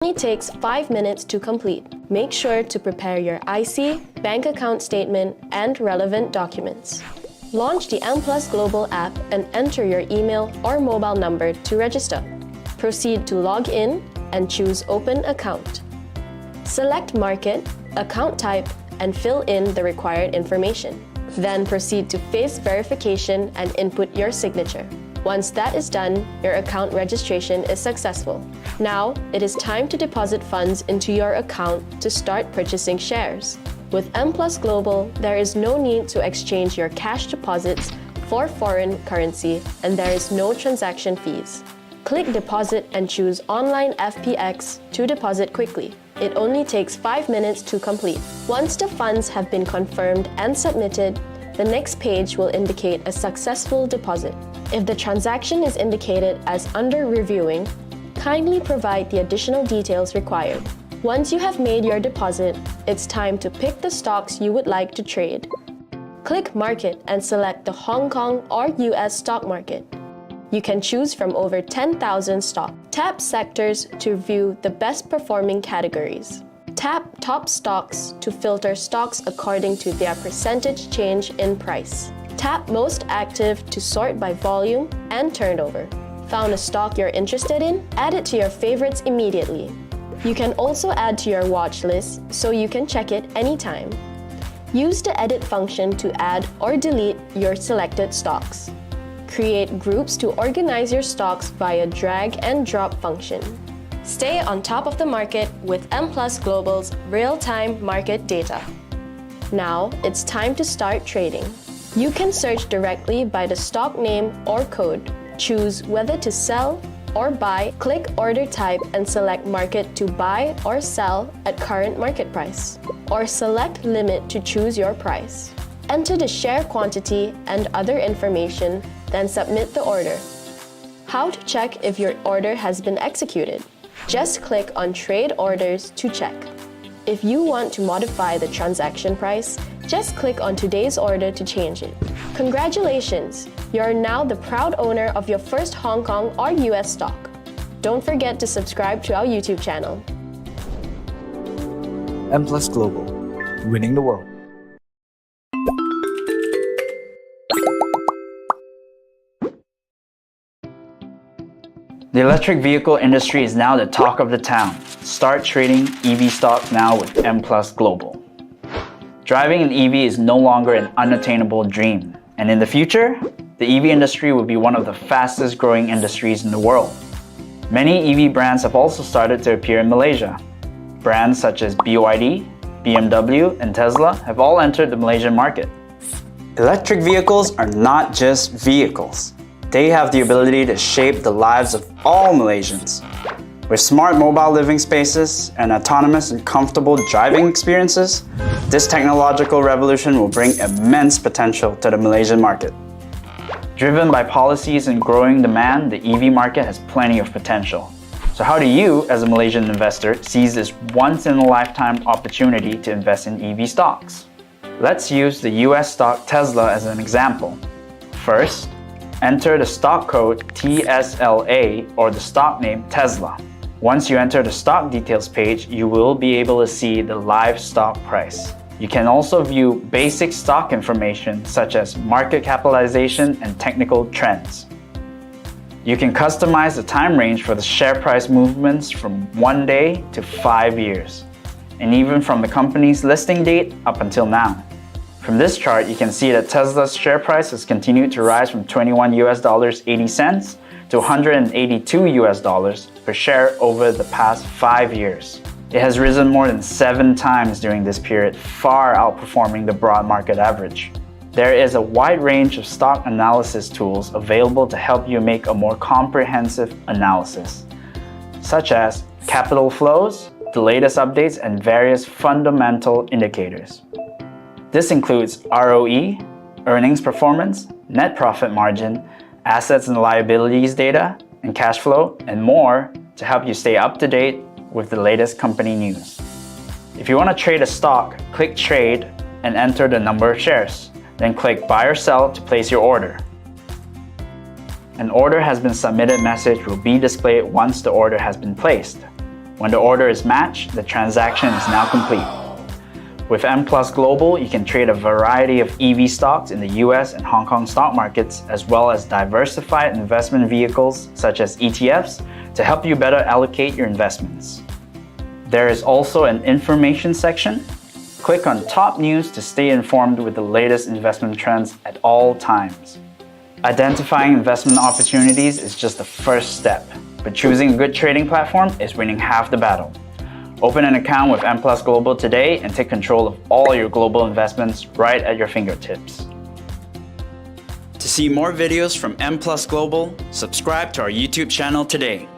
Only takes 5 minutes to complete. Make sure to prepare your IC, bank account statement, and relevant documents. Launch the M Plus Global app and enter your email or mobile number to register. Proceed to log in and choose Open Account. Select Market, Account Type, and fill in the required information. Then proceed to face verification and input your signature. Once that is done, your account registration is successful. Now, it is time to deposit funds into your account to start purchasing shares. With M Plus Global, there is no need to exchange your cash deposits for foreign currency, and there is no transaction fees. Click Deposit and choose Online FPX to deposit quickly. It only takes 5 minutes to complete. Once the funds have been confirmed and submitted, the next page will indicate a successful deposit. If the transaction is indicated as under reviewing, kindly provide the additional details required. Once you have made your deposit, it's time to pick the stocks you would like to trade. Click Market and select the Hong Kong or US stock market. You can choose from over 10,000 stocks. Tap Sectors to view the best performing categories. Tap Top Stocks to filter stocks according to their percentage change in price. Tap Most Active to sort by volume and turnover. Found a stock you're interested in? Add it to your favorites immediately. You can also add to your watch list so you can check it anytime. Use the edit function to add or delete your selected stocks. Create groups to organize your stocks via drag and drop function. Stay on top of the market with M Plus Global's real-time market data. Now, it's time to start trading. You can search directly by the stock name or code. Choose whether to sell or buy, click Order Type and select Market to buy or sell at current market price, or select Limit to choose your price. Enter the share quantity and other information, then submit the order. How to check if your order has been executed? Just click on Trade Orders to check. If you want to modify the transaction price, just click on today's order to change it. Congratulations! You are now the proud owner of your first Hong Kong or US stock. Don't forget to subscribe to our YouTube channel. M Plus Global, winning the world. The electric vehicle industry is now the talk of the town. Start trading EV stocks now with M Plus Global. Driving an EV is no longer an unattainable dream, and in the future, the EV industry will be one of the fastest growing industries in the world. Many EV brands have also started to appear in Malaysia. Brands such as BYD, BMW, and Tesla have all entered the Malaysian market. Electric vehicles are not just vehicles. They have the ability to shape the lives of all Malaysians. With smart mobile living spaces and autonomous and comfortable driving experiences, this technological revolution will bring immense potential to the Malaysian market. Driven by policies and growing demand, the EV market has plenty of potential. So how do you, as a Malaysian investor, seize this once-in-a-lifetime opportunity to invest in EV stocks? Let's use the US stock Tesla as an example. First, enter the stock code TSLA or the stock name Tesla. Once you enter the stock details page, you will be able to see the live stock price. You can also view basic stock information such as market capitalization and technical trends. You can customize the time range for the share price movements from 1 day to 5 years, and even from the company's listing date up until now. From this chart, you can see that Tesla's share price has continued to rise from $21.80 to $182 per share over the past 5 years. It has risen more than 7 times during this period, far outperforming the broad market average. There is a wide range of stock analysis tools available to help you make a more comprehensive analysis, such as capital flows, the latest updates, and various fundamental indicators. This includes ROE, earnings performance, net profit margin, assets and liabilities data, and cash flow, and more to help you stay up to date with the latest company news. If you want to trade a stock, click Trade and enter the number of shares. Then click Buy or Sell to place your order. An order has been submitted message will be displayed once the order has been placed. When the order is matched, the transaction is now complete. With M Plus Global, you can trade a variety of EV stocks in the US and Hong Kong stock markets, as well as diversified investment vehicles such as ETFs to help you better allocate your investments. There is also an information section. Click on Top News to stay informed with the latest investment trends at all times. Identifying investment opportunities is just the first step, but choosing a good trading platform is winning half the battle. Open an account with M Plus Global today and take control of all your global investments right at your fingertips. To see more videos from M Plus Global, subscribe to our YouTube channel today.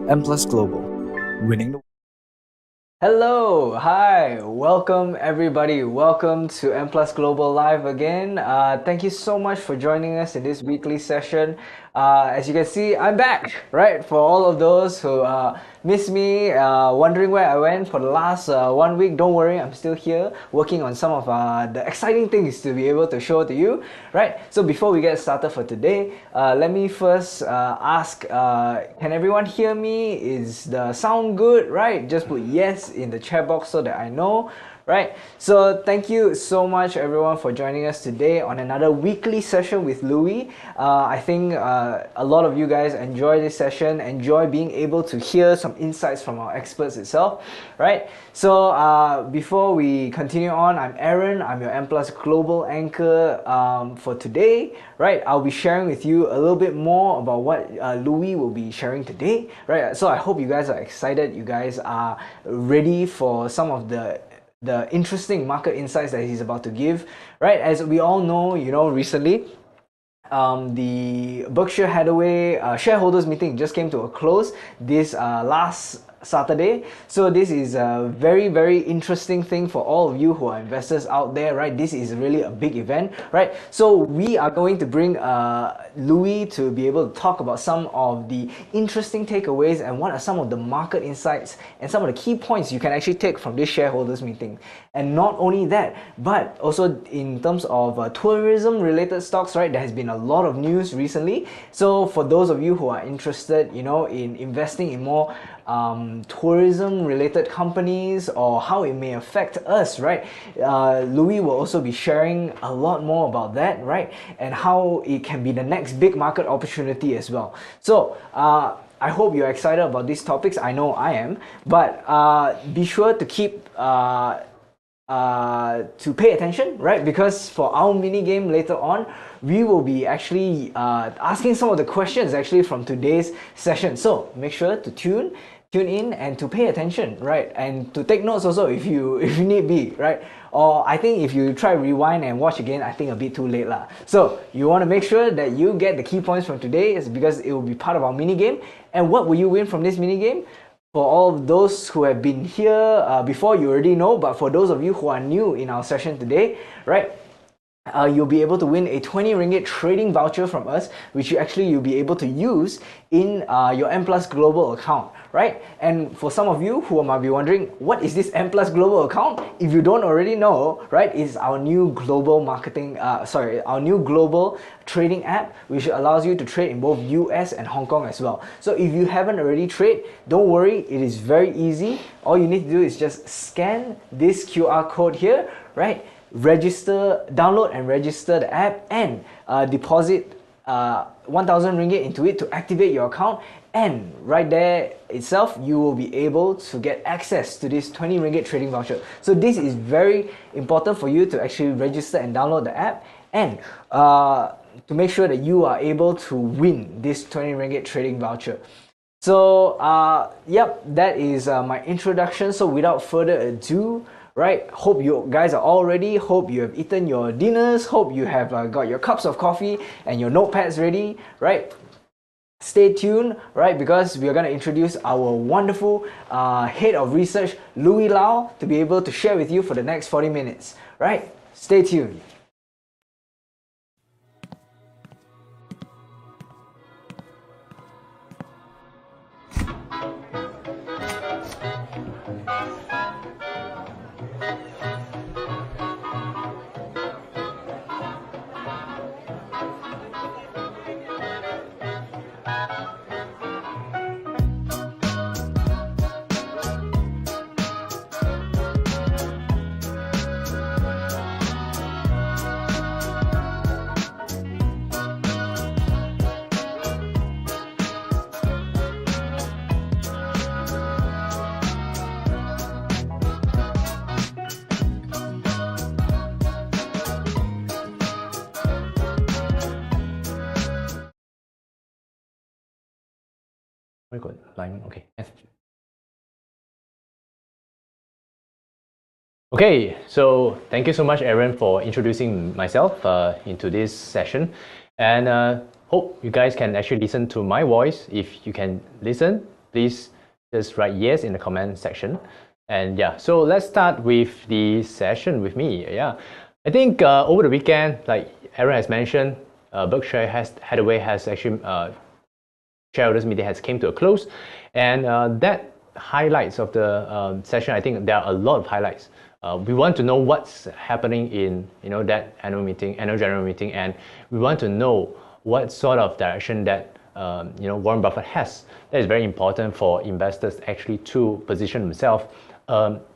M Plus Global, winning the world. Hello, hi, welcome everybody. Welcome to M Plus Global Live again. Thank you so much for joining us in this weekly session. As you can see, I'm back, right? For all of those who missed me, wondering where I went for the last 1 week, don't worry, I'm still here working on some of the exciting things to be able to show to you, right? So before we get started for today, let me first ask, can everyone hear me? Is the sound good, right? Just put yes in the chat box so that I know. Right, so thank you so much everyone for joining us today on another weekly session with Loui. I think a lot of you guys enjoy this session, enjoy being able to hear some insights from our experts itself, right? So before we continue on, I'm Aaron, I'm your M Plus Global Anchor for today, right? I'll be sharing with you a little bit more about what Loui will be sharing today, right? So I hope you guys are excited, you guys are ready for some of the interesting market insights that he's about to give, right? As we all know, recently the Berkshire Hathaway shareholders meeting just came to a close this last Saturday. So this is a very, very interesting thing for all of you who are investors out there, right? This is really a big event, right? So we are going to bring Loui to be able to talk about some of the interesting takeaways and what are some of the market insights and some of the key points you can actually take from this shareholders meeting. And not only that, but also in terms of tourism related stocks, right? There has been a lot of news recently. So for those of you who are interested, in investing in more tourism related companies or how it may affect us, right? Loui will also be sharing a lot more about that, right? And how it can be the next big market opportunity as well. So I hope you're excited about these topics. I know I am, but be sure to keep to pay attention, right? Because for our mini game later on, we will be actually asking some of the questions actually from today's session. So make sure to tune in and to pay attention, right? And to take notes also if you need be, right? Or I think if you try rewind and watch again, I think a bit too late lah. So you want to make sure that you get the key points from today, is because it will be part of our mini game. And what will you win from this mini game? For all of those who have been here before, you already know, but for those of you who are new in our session today, right? You'll be able to win a 20 ringgit trading voucher from us, which you'll be able to use in your M Plus Global account, right? And for some of you who might be wondering, what is this M Plus Global account? If you don't already know, right, it's our new global our new global trading app, which allows you to trade in both US and Hong Kong as well. So if you haven't already traded, don't worry, it is very easy. All you need to do is just scan this QR code here, right? Download and register the app and deposit 1,000 ringgit into it to activate your account, and right there itself you will be able to get access to this 20 ringgit trading voucher. So this is very important for you to actually register and download the app, and to make sure that you are able to win this 20 ringgit trading voucher. So yep, that is my introduction. So without further ado, right, hope you guys are all ready, hope you have eaten your dinners, hope you have got your cups of coffee and your notepads ready, right? Stay tuned, right, because we are going to introduce our wonderful head of research, Loui Low, to be able to share with you for the next 40 minutes, right? Stay tuned. Very good. Line, okay. Okay, so thank you so much, Aaron, for introducing myself into this session. And hope you guys can actually listen to my voice. If you can listen, please just write yes in the comment section. And yeah, so let's start with the session with me. Yeah, I think over the weekend, like Aaron has mentioned, Berkshire Hathaway has actually shareholders meeting has came to a close, and that highlights of the session. I think there are a lot of highlights. We want to know what's happening in that annual general meeting, and we want to know what sort of direction that Warren Buffett has. That is very important for investors actually to position themselves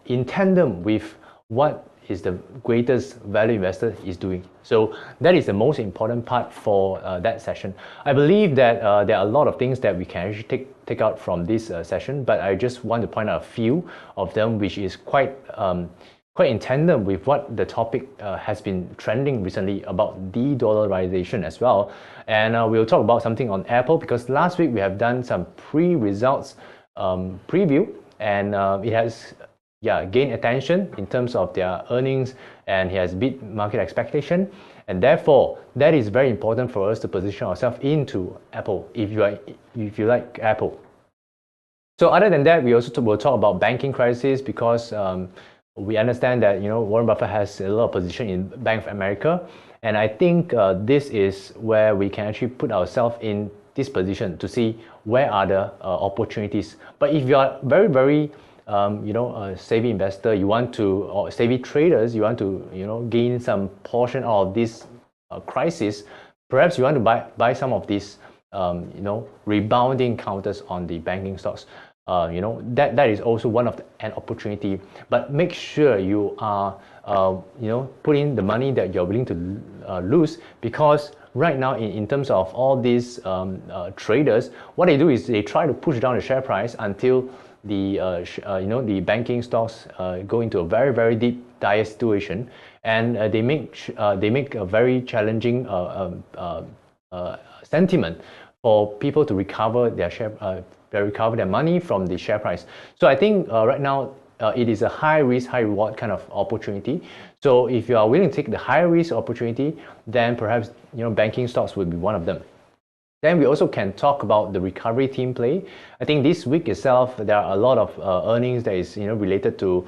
in tandem with what is the greatest value investor is doing. So that is the most important part for that session. I believe that there are a lot of things that we can actually take out from this session, but I just want to point out a few of them which is quite in tandem with what the topic has been trending recently about de-dollarization as well. And we'll talk about something on Apple, because last week we have done some pre-results preview, and it has gained attention in terms of their earnings, and it has beat market expectation, and therefore that is very important for us to position ourselves into Apple if you like Apple. So other than that, we also will talk about banking crisis, because we understand that Warren Buffett has a lot of position in Bank of America, and I think this is where we can actually put ourselves in this position to see where are the opportunities. But if you are very a savvy investor, or savvy traders, you want to gain some portion of this crisis, perhaps you want to buy some of these rebounding counters on the banking stocks. That is also one of an opportunity, but make sure you are putting the money that you're willing to lose, because right now in terms of all these traders, what they do is they try to push down the share price until the banking stocks go into a very deep dire situation, and they make a very challenging sentiment for people to recover their money from the share price. So I think right now it is a high risk, high reward kind of opportunity. So if you are willing to take the high risk opportunity, then perhaps banking stocks would be one of them. Then we also can talk about the recovery theme play. I think this week itself, there are a lot of earnings that is related to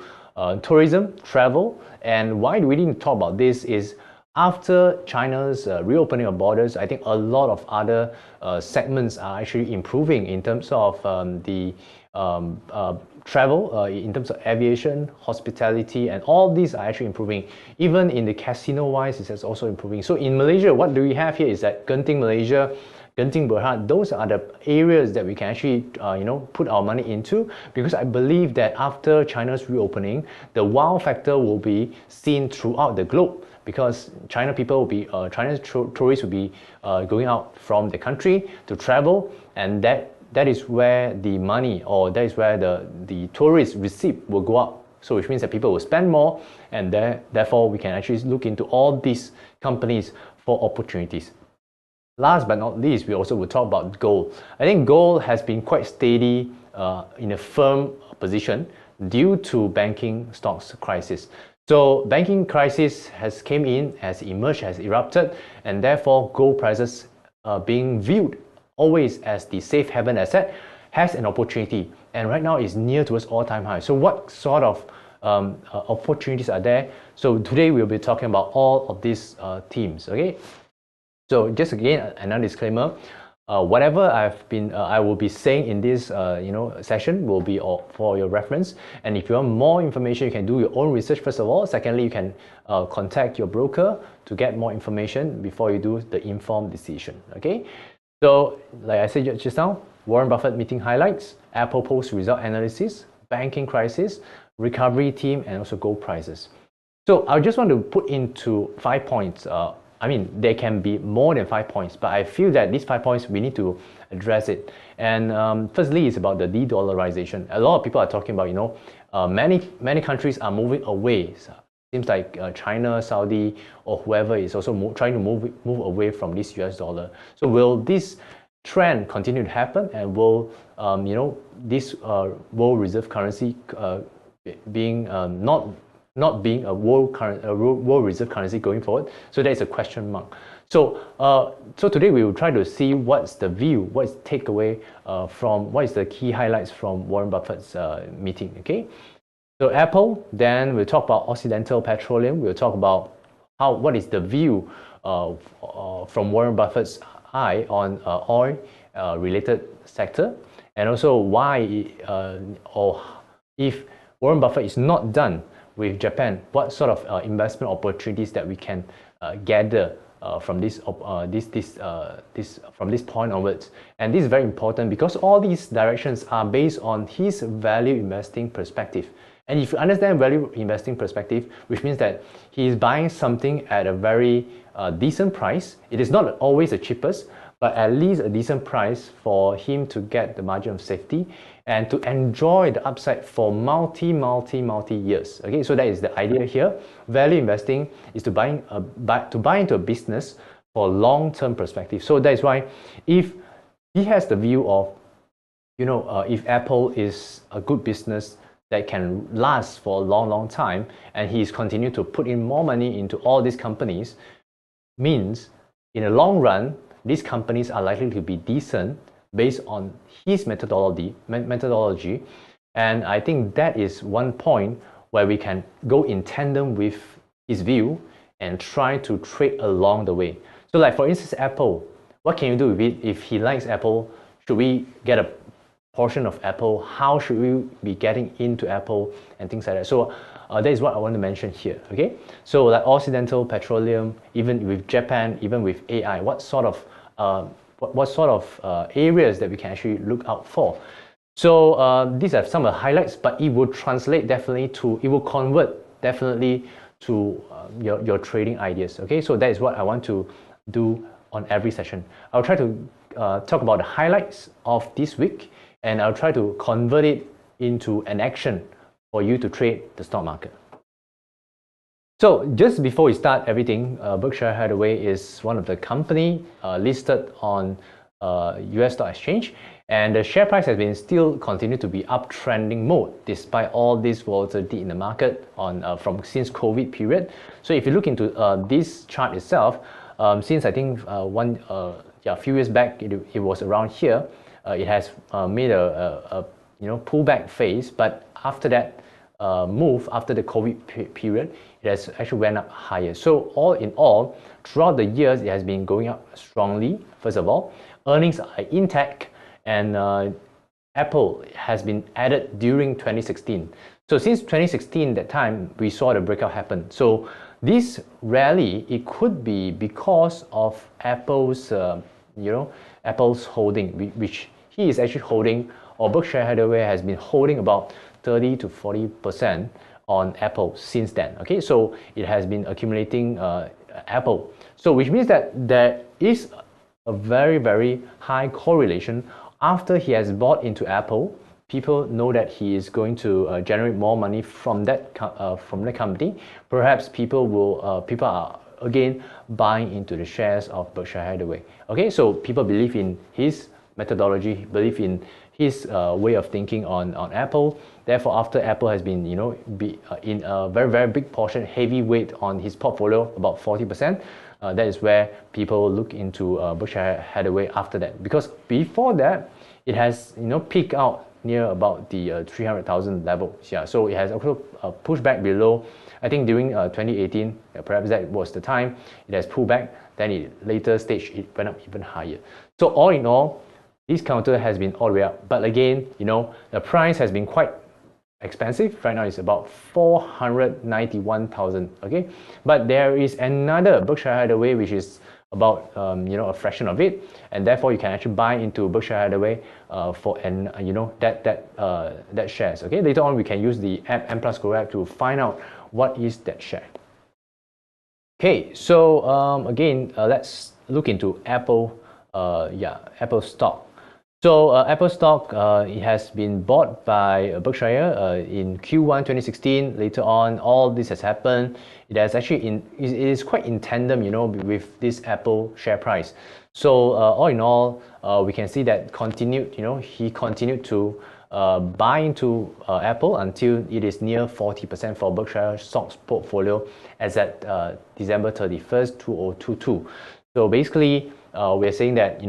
tourism, travel. And why do we need to talk about this is after China's reopening of borders, I think a lot of other segments are actually improving in terms of the travel, in terms of aviation, hospitality, and all these are actually improving. Even in the casino-wise, it's also improving. So in Malaysia, what do we have here is that Genting Malaysia, Genting Berhad, those are the areas that we can actually put our money into, because I believe that after China's reopening, the wow factor will be seen throughout the globe, because China's tourists will be going out from the country to travel, and that is where the money, or that is where the tourist receipt will go up. So which means that people will spend more, and therefore we can actually look into all these companies for opportunities. Last but not least, we also will talk about gold. I think gold has been quite steady in a firm position due to banking stocks crisis. So banking crisis has emerged, has erupted, and therefore gold prices being viewed always as the safe haven asset has an opportunity, and right now is near towards all-time high. So what sort of opportunities are there? So today we'll be talking about all of these themes. Okay. So just again, another disclaimer. Whatever I will be saying in this session will be for your reference. And if you want more information, you can do your own research first of all. Secondly, you can contact your broker to get more information before you do the informed decision. Okay. So like I said just now, Warren Buffett meeting highlights, Apple post result analysis, banking crisis, recovery theme, and also gold prices. So I just want to put into 5 points. I mean, there can be more than 5 points, but I feel that these 5 points, we need to address it. And firstly, it's about the de-dollarization. A lot of people are talking about, many countries are moving away. Seems like China, Saudi, or whoever is also trying to move away from this US dollar. So will this trend continue to happen, and will this world reserve currency being not being a world reserve currency going forward? So that is a question mark. So so today we will try to see what's the view, what is takeaway what is the key highlights from Warren Buffett's meeting. Okay, so Apple, then we'll talk about Occidental Petroleum. We'll talk about what is the view from Warren Buffett's eye on oil related sector, and also why or if Warren Buffett is not done with Japan, what sort of investment opportunities that we can gather from this point onwards. And this is very important because all these directions are based on his value investing perspective. And if you understand value investing perspective, which means that he is buying something at a very decent price. It is not always the cheapest, but at least a decent price for him to get the margin of safety and to enjoy the upside for multi years. Okay, so that is the idea here. Value investing is to buy into a business for long-term perspective. So that is why if he has the view of, if Apple is a good business that can last for a long time, and he's continued to put in more money into all these companies, means in the long run, these companies are likely to be decent based on his methodology. And I think that is one point where we can go in tandem with his view and try to trade along the way. So like for instance, Apple, what can you do with it? If he likes Apple, should we get a portion of Apple? How should we be getting into Apple and things like that? So that is what I want to mention here. Okay, so like Occidental Petroleum, even with Japan, even with AI, what sort of areas that we can actually look out for. So these are some of the highlights, but it will translate definitely to, it will convert definitely to your trading ideas. Okay, so that is what I want to do on every session. I'll try to talk about the highlights of this week, and I'll try to convert it into an action for you to trade the stock market. So just before we start everything, Berkshire Hathaway is one of the company listed on US stock exchange, and the share price has been still continue to be uptrending mode despite all this volatility in the market since COVID period. So if you look into this chart itself, since I think a few years back it was around here, it has made a pullback phase, but after that move after the COVID period, it has actually went up higher. So all in all, throughout the years, it has been going up strongly. First of all, earnings are intact, and Apple has been added during 2016. So since 2016, that time we saw the breakout happen. So this rally, it could be because of Apple's Apple's holding, which he is actually holding, or Berkshire Hathaway has been holding about 30 to 40% on Apple since then. Okay, so it has been accumulating Apple. So which means that there is a very high correlation. After he has bought into Apple, people know that he is going to generate more money from the company. Perhaps people are again buying into the shares of Berkshire Hathaway. Okay, so people believe in his methodology, believe in his way of thinking on Apple. Therefore, after Apple has been in a very big portion, heavy weight on his portfolio, about 40%, that is where people look into Berkshire Hathaway after that. Because before that, it has peaked out near about the 300,000 level. Yeah, so it has also pushed back below. I think during 2018, perhaps that was the time it has pulled back. Then later stage it went up even higher. So all in all, this counter has been all the way up. But again, the price has been quite expensive. Right now it's about 491,000. Okay, but there is another Berkshire Hathaway which is about a fraction of it, and therefore you can actually buy into Berkshire Hathaway for that shares. Okay, later on we can use the app M+ Grow app to find out what is that share. Okay, so again, let's look into Apple. Apple stock. So Apple stock, it has been bought by Berkshire in Q1 2016. Later on, all this has happened. It has actually it is quite in tandem, you know, with this Apple share price. So all in all, we can see that he continued to buy into Apple until it is near 40% for Berkshire stocks portfolio as at December 31st, 2022. So basically, we're saying that,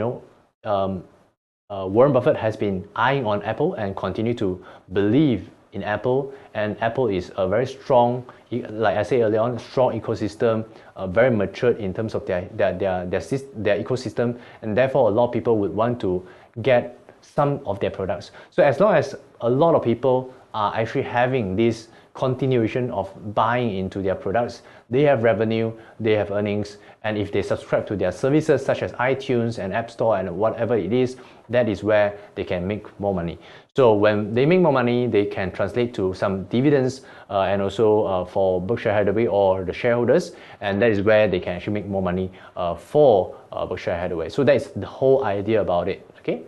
Warren Buffett has been eyeing on Apple and continue to believe in Apple, and Apple is a very strong, like I said earlier on, strong ecosystem, very matured in terms of their ecosystem, and therefore a lot of people would want to get some of their products. So as long as a lot of people are actually having this continuation of buying into their products, they have revenue, they have earnings, and if they subscribe to their services such as iTunes and App Store and whatever it is, that is where they can make more money. So when they make more money, they can translate to some dividends and also for Berkshire Hathaway or the shareholders, and that is where they can actually make more money for Berkshire Hathaway. So that is the whole idea about it. Okay.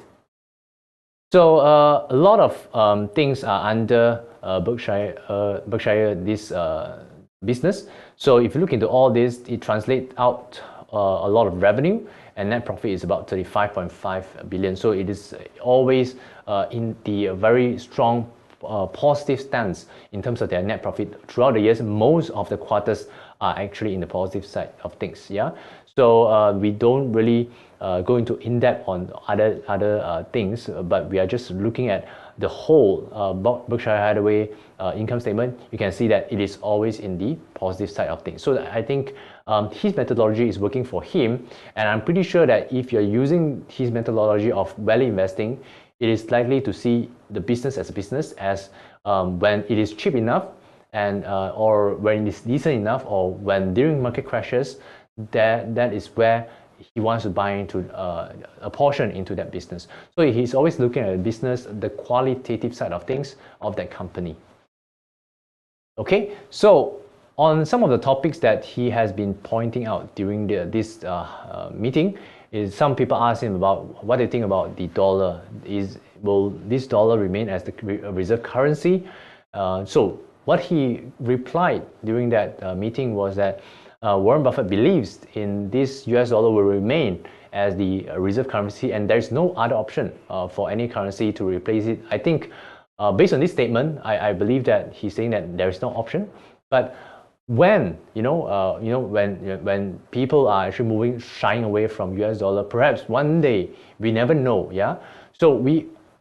So a lot of things are under Berkshire this business. So if you look into all this, it translates out a lot of revenue, and net profit is about 35.5 billion. So it is always in the very strong positive stance in terms of their net profit throughout the years. Most of the quarters are actually in the positive side of things. Yeah. So we don't really go into in-depth on other things, but we are just looking at the whole Berkshire Hathaway income statement. You can see that it is always in the positive side of things. So I think his methodology is working for him, and I'm pretty sure that if you're using his methodology of value investing, it is likely to see the business as a business, as when it is cheap enough, and or when it is decent enough, or when during market crashes, that is where he wants to buy into a portion into that business. So he's always looking at the business, the qualitative side of things of that company. Okay, so on some of the topics that he has been pointing out during this meeting, is some people ask him about what they think about the dollar. Will this dollar remain as the reserve currency? So what he replied during that meeting was that Warren Buffett believes in this US dollar will remain as the reserve currency, and there's no other option for any currency to replace it. I think based on this statement, I believe that he's saying that there is no option. But when when people are actually shying away from US dollar, perhaps one day, we never know. Yeah. So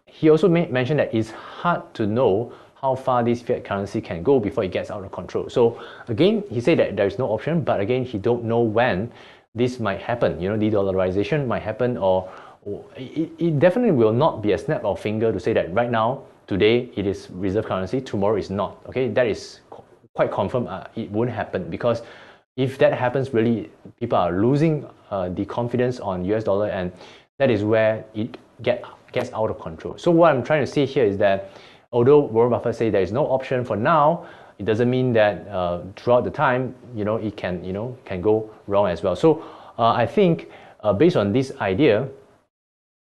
he also mentioned that it's hard to know how far this fiat currency can go before it gets out of control. So again, he said that there is no option, but again, he don't know when this might happen. De-dollarization might happen, or it definitely will not be a snap of finger to say that right now, today it is reserve currency, tomorrow is not. Okay, that is quite confirmed. It won't happen, because if that happens, really people are losing the confidence on US dollar, and that is where it gets out of control. So what I'm trying to say here is that although Warren Buffett says there is no option for now, it doesn't mean that throughout the time, it can go wrong as well. So I think based on this idea,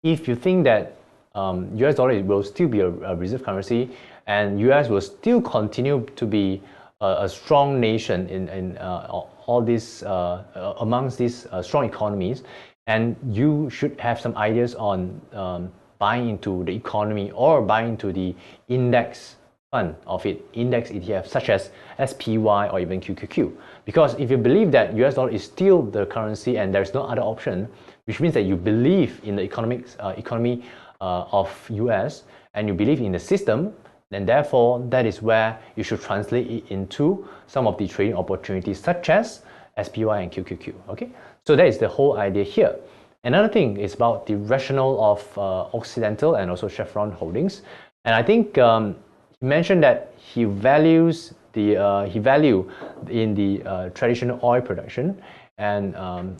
if you think that US dollar will still be a reserve currency, and US will still continue to be a strong nation in all these amongst these strong economies, and you should have some ideas on buying into the economy or buying into the index fund of it, index ETF such as SPY or even QQQ. Because if you believe that US dollar is still the currency and there's no other option, which means that you believe in the economy of US, and you believe in the system, then therefore that is where you should translate it into some of the trading opportunities such as SPY and QQQ. Okay, so that is the whole idea here. Another thing is about the rationale of Occidental and also Chevron Holdings, and I think he mentioned that he values value in the traditional oil production, and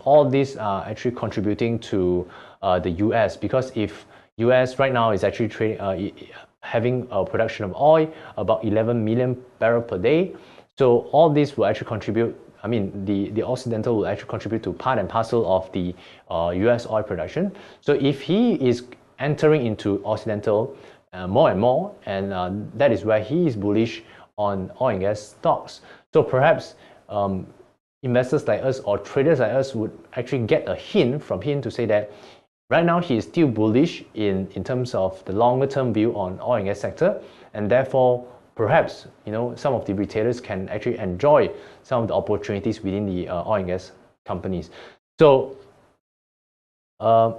all these are actually contributing to the US, because if US right now is actually having a production of oil about 11 million barrels per day, so all this will actually contribute. I mean, the Occidental will actually contribute to part and parcel of the US oil production. So if he is entering into Occidental more and more, and that is where he is bullish on oil and gas stocks. So perhaps investors like us or traders like us would actually get a hint from him to say that right now he is still bullish in terms of the longer term view on oil and gas sector, and therefore perhaps some of the retailers can actually enjoy some of the opportunities within the oil and gas companies. So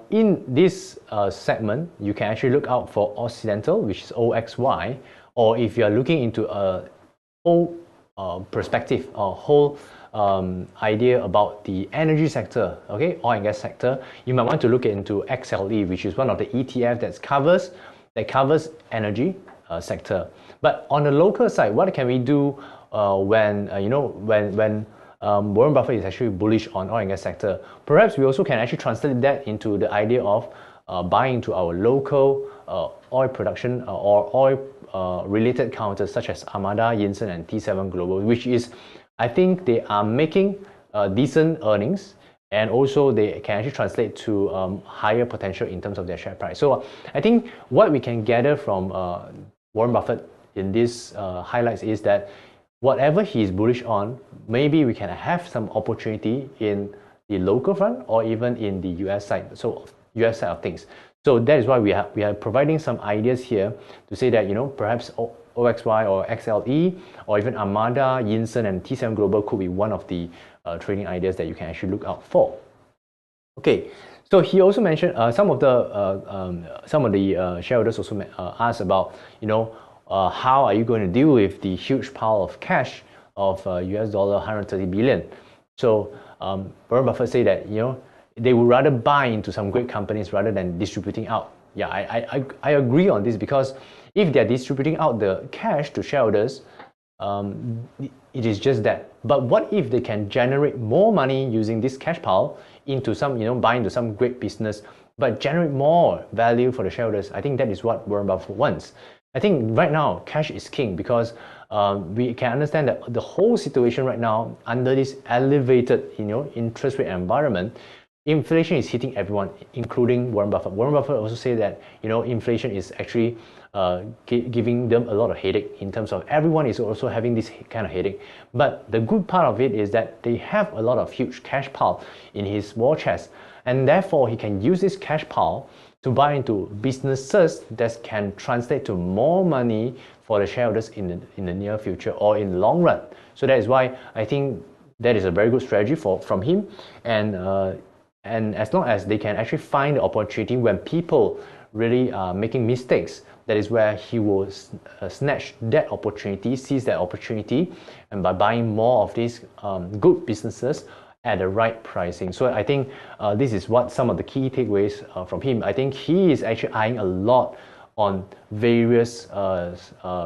in this segment, you can actually look out for Occidental, which is OXY, or if you are looking into a whole perspective or whole idea about the energy sector, okay, oil and gas sector, you might want to look into XLE, which is one of the ETF that covers energy sector. But on the local side, what can we do when Warren Buffett is actually bullish on oil and gas sector? Perhaps we also can actually translate that into the idea of buying into our local oil production or oil related counters such as Armada, Yinson, and T7 Global, which is, I think they are making decent earnings, and also they can actually translate to higher potential in terms of their share price. So I think what we can gather from Warren Buffett in this highlights is that whatever he is bullish on, maybe we can have some opportunity in the local front or even in the US side. So US side of things. So that is why we are providing some ideas here to say that perhaps OXY or XLE or even Armada, Yinson, and T7 Global could be one of the trading ideas that you can actually look out for. Okay, so he also mentioned some of the shareholders also asked about how are you going to deal with the huge pile of cash of US dollar 130 billion. So Warren Buffett said that they would rather buy into some great companies rather than distributing out. Yeah, I agree on this, because if they're distributing out the cash to shareholders, it is just that. But what if they can generate more money using this cash pile into some, buy into some great business, but generate more value for the shareholders? I think that is what Warren Buffett wants. I think right now cash is king, because we can understand that the whole situation right now under this elevated interest rate environment, inflation is hitting everyone, including Warren Buffett. Warren Buffett also said that inflation is actually giving them a lot of headache, in terms of everyone is also having this kind of headache. But the good part of it is that they have a lot of huge cash pile in his war chest, and therefore he can use this cash pile to buy into businesses that can translate to more money for the shareholders in the near future or in the long run. So that is why I think that is a very good strategy from him, and as long as they can actually find the opportunity when people really are making mistakes, that is where he will snatch that opportunity, seize that opportunity, and by buying more of these good businesses at the right pricing. So I think this is what some of the key takeaways from him. I think he is actually eyeing a lot on various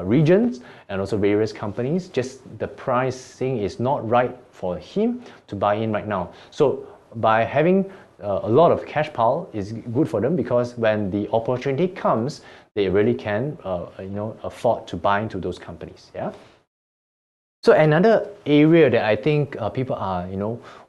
regions and also various companies. Just the pricing is not right for him to buy in right now. So by having a lot of cash pile is good for them, because when the opportunity comes, they really can afford to buy into those companies. Yeah. So another area that I think people are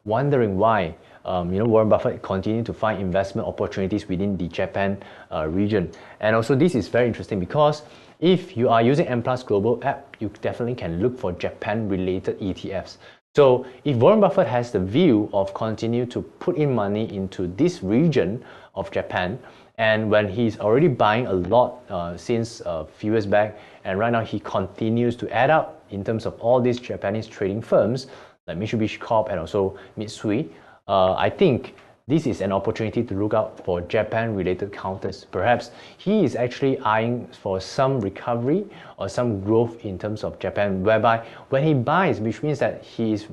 wondering why Warren Buffett continue to find investment opportunities within the Japan region. And also this is very interesting, because if you are using M Plus Global app, you definitely can look for Japan related ETFs. So if Warren Buffett has the view of continue to put in money into this region of Japan, and when he's already buying a lot since a few years back, and right now he continues to add up in terms of all these Japanese trading firms like Mitsubishi Corp and also Mitsui, I think this is an opportunity to look out for Japan-related counters. Perhaps he is actually eyeing for some recovery or some growth in terms of Japan, whereby when he buys, which means that he is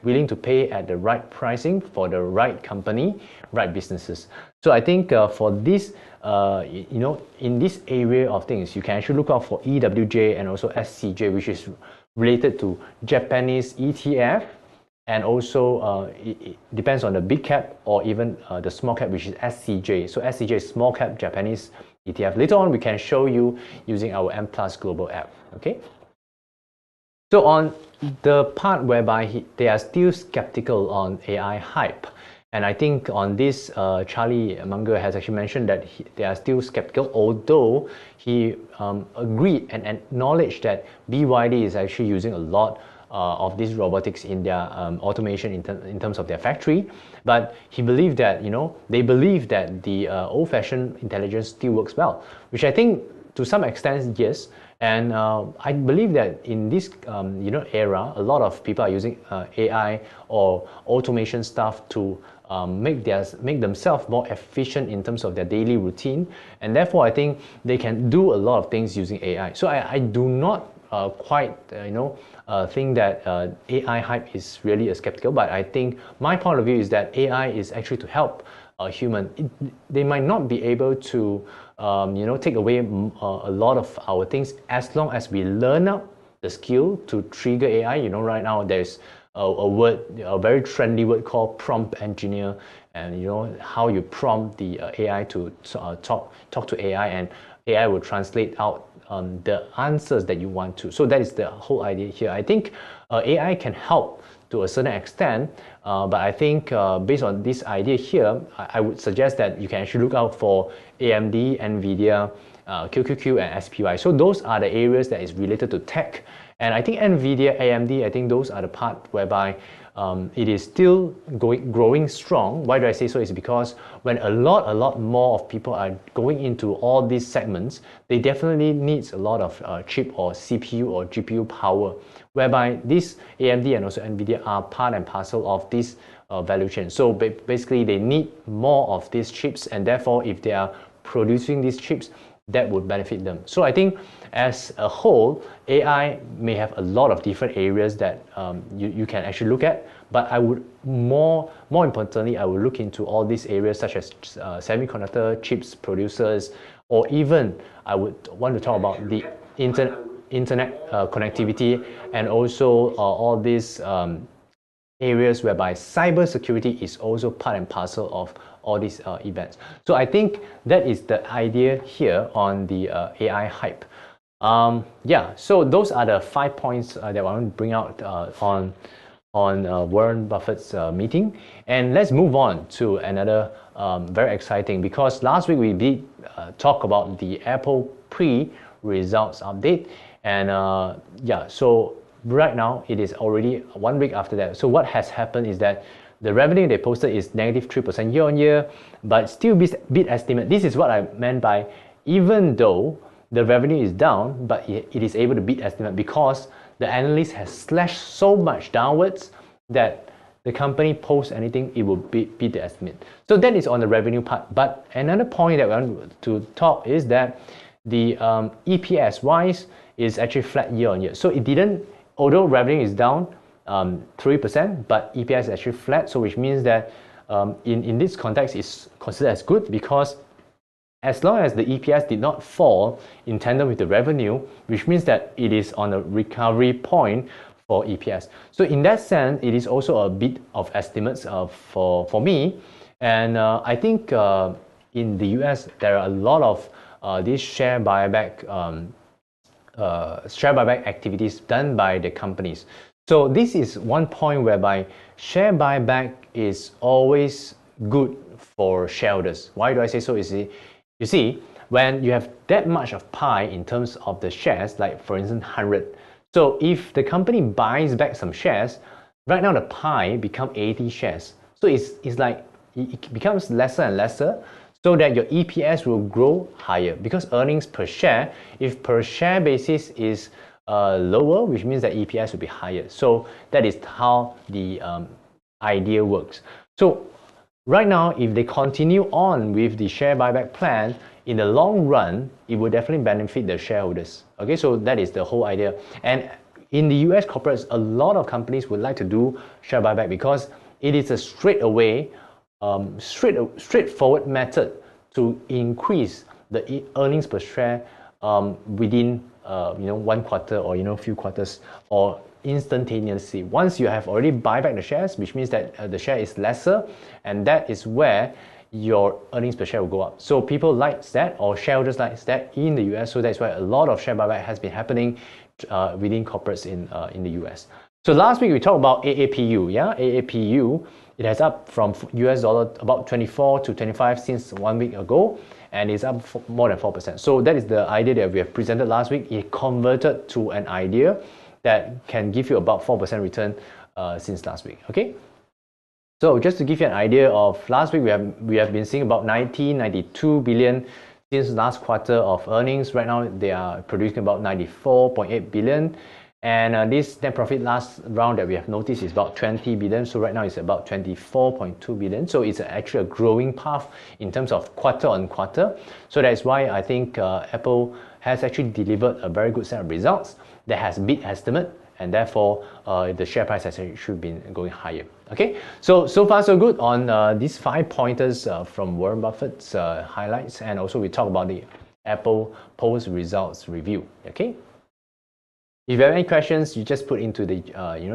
willing to pay at the right pricing for the right company, right businesses. So I think for this, in this area of things, you can actually look out for EWJ and also SCJ, which is related to Japanese ETF. And also, it depends on the big cap or even the small cap, which is SCJ. So SCJ is small cap Japanese ETF. Later on, we can show you using our M Plus Global app. Okay. So on the part whereby they are still skeptical on AI hype, And I think on this, Charlie Munger has actually mentioned that they are still skeptical, although he agreed and acknowledged that BYD is actually using a lot of these robotics in their automation in terms of their factory. But he believed that, they believe that the old-fashioned intelligence still works well, which I think to some extent, yes. And I believe that in this era, a lot of people are using AI or automation stuff to make themselves more efficient in terms of their daily routine, and therefore I think they can do a lot of things using AI. So I do not quite think that AI hype is really a skeptical, but I think my point of view is that AI is actually to help a human. They might not be able to take away a lot of our things as long as we learn up the skill to trigger AI. Right now there's a very trendy word called prompt engineer, and how you prompt the AI to talk to AI, and AI will translate out the answers that you want to. So that is the whole idea here. I think AI can help to a certain extent, but I think based on this idea here, I would suggest that you can actually look out for AMD, NVIDIA, QQQ, and SPY. So those are the areas that is related to tech. And I think NVIDIA, AMD, I think those are the part whereby it is still growing strong. Why do I say so? It's because when a lot more of people are going into all these segments, they definitely needs a lot of chip or CPU or GPU power, whereby this AMD and also NVIDIA are part and parcel of this value chain. So basically they need more of these chips, and therefore if they are producing these chips, that would benefit them. So I think as a whole, AI may have a lot of different areas that you can actually look at, but I would more importantly, I would look into all these areas such as semiconductor chips producers, or even I would want to talk about the internet connectivity, and also all these areas whereby cybersecurity is also part and parcel of all these events. So I think that is the idea here on the AI hype. So those are the 5 points that I want to bring out on Warren Buffett's meeting. And let's move on to another very exciting, because last week we did talk about the Apple pre-results update, and so right now it is already 1 week after that. So what has happened is that the revenue they posted is negative 3% year on year, but still beat estimate. This is what I meant by even though the revenue is down, but it is able to beat estimate, because the analyst has slashed so much downwards that the company posts anything, it will beat the estimate. So that is on the revenue part. But another point that we want to talk is that the EPS wise is actually flat year on year. So it didn't, although revenue is down 3%, but EPS is actually flat. So which means that in this context is considered as good, because as long as the EPS did not fall in tandem with the revenue, which means that it is on a recovery point for EPS. So in that sense, it is also a bit of estimates for me. And I think in the US, there are a lot of these share buyback activities done by the companies. So this is one point whereby share buyback is always good for shareholders. Why do I say so? You see, when you have that much of pie in terms of the shares, like for instance 100, so if the company buys back some shares, right now the pie becomes 80 shares. So it's like it becomes lesser and lesser, so that your EPS will grow higher, because earnings per share, if per share basis is lower, which means that EPS will be higher. So that is how the idea works. So right now, if they continue on with the share buyback plan, in the long run, it will definitely benefit the shareholders. Okay, so that is the whole idea. And in the US corporates, a lot of companies would like to do share buyback because it is a straightforward method to increase the earnings per share within 1 quarter or few quarters, or instantaneously. Once you have already buy back the shares, which means that the share is lesser, and that is where your earnings per share will go up. So people like that, or shareholders like that in the US. So that's why a lot of share buyback has been happening within corporates in the US. So last week we talked about AAPU, yeah? AAPU, it has up from US dollar about 24 to 25 since 1 week ago, and it's up more than 4%. So that is the idea that we have presented last week. It converted to an idea that can give you about 4% return since last week, okay? So just to give you an idea of last week, we have been seeing about 92 billion since last quarter of earnings. Right now, they are producing about 94.8 billion. And this net profit last round that we have noticed is about 20 billion. So right now it's about 24.2 billion. So it's actually a growing path in terms of quarter on quarter. So that's why I think Apple has actually delivered a very good set of results that has beat estimate, and therefore the share price has actually been going higher. Okay, so far so good on these 5 pointers from Warren Buffett's highlights, and also we talk about the Apple post results review. Okay. If you have any questions, you just put into the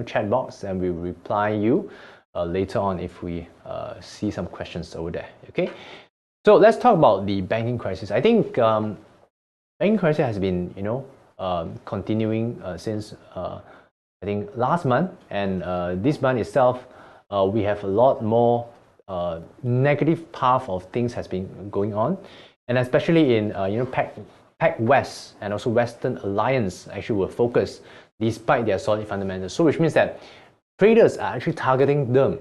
chat box, and we'll reply you later on if we see some questions over there. Okay, so let's talk about the banking crisis. I think banking crisis has been continuing since I think last month, and this month itself we have a lot more negative path of things has been going on, and especially in Pac West and also Western Alliance actually were focused despite their solid fundamentals. So which means that traders are actually targeting them